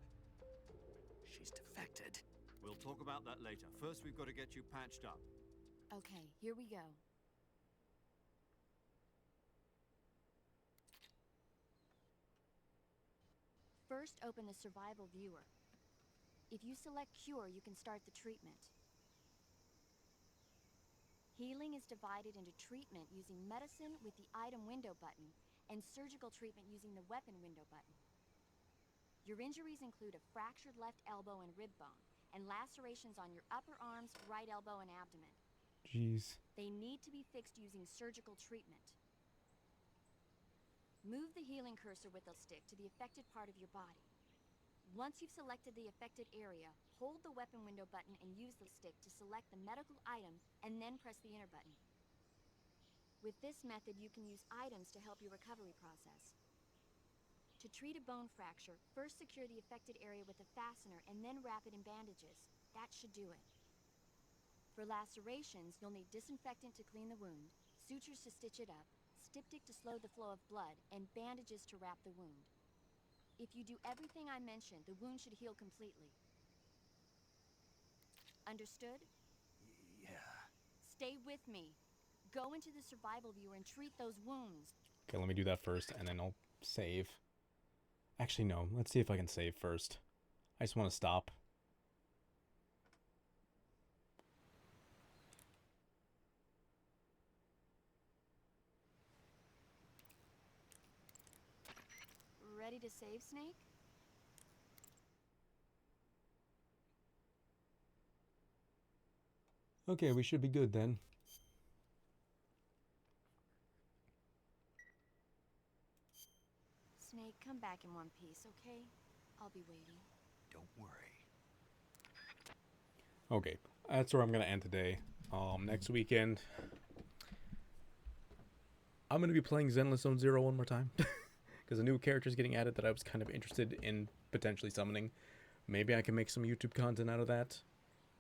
She's defected. We'll talk about that later. First, we've got to get you patched up. Okay, here we go. First, open the survival viewer. If you select Cure, you can start the treatment. Healing is divided into treatment using medicine with the item window button and surgical treatment using the weapon window button. Your injuries include a fractured left elbow and rib bone, and lacerations on your upper arms, right elbow, and abdomen. Jeez. They need to be fixed using surgical treatment. Move the healing cursor with the stick to the affected part of your body. Once you've selected the affected area, hold the weapon window button and use the stick to select the medical item and then press the enter button. With this method, you can use items to help your recovery process. To treat a bone fracture, first secure the affected area with a fastener and then wrap it in bandages. That should do it. For lacerations, you'll need disinfectant to clean the wound, sutures to stitch it up, styptic to slow the flow of blood, and bandages to wrap the wound. If you do everything I mentioned, the wound should heal completely. Understood? Yeah. Stay with me. Go into the survival viewer and treat those wounds. Okay, let me do that first, and then I'll save. Actually, no. Let's see if I can save first. I just want to stop. Ready to save, Snake? Okay, we should be good then. Snake, come back in one piece, okay? I'll be waiting. Don't worry. Okay, that's where I'm gonna end today. Next weekend, I'm gonna be playing Zenless Zone Zero one more time. Because a new character is getting added that I was kind of interested in potentially summoning. Maybe I can make some YouTube content out of that.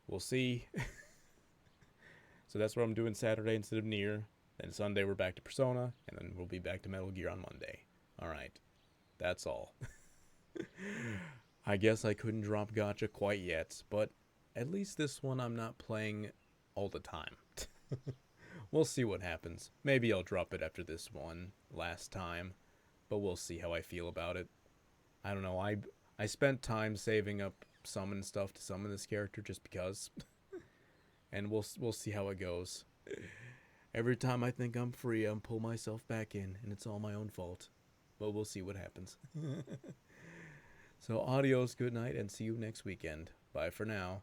We'll see. So that's what I'm doing Saturday instead of Nier. Then Sunday we're back to Persona, and then we'll be back to Metal Gear on Monday. Alright. That's all. I guess I couldn't drop Gacha quite yet, but at least this one I'm not playing all the time. We'll see what happens. Maybe I'll drop it after this one last time. But we'll see how I feel about it. I don't know, I spent time saving up summon stuff to summon this character just because. And we'll see how it goes. Every time I think I'm free, I'm pull myself back in, and it's all my own fault. But we'll see what happens. So adios, good night, and see you next weekend. Bye for now.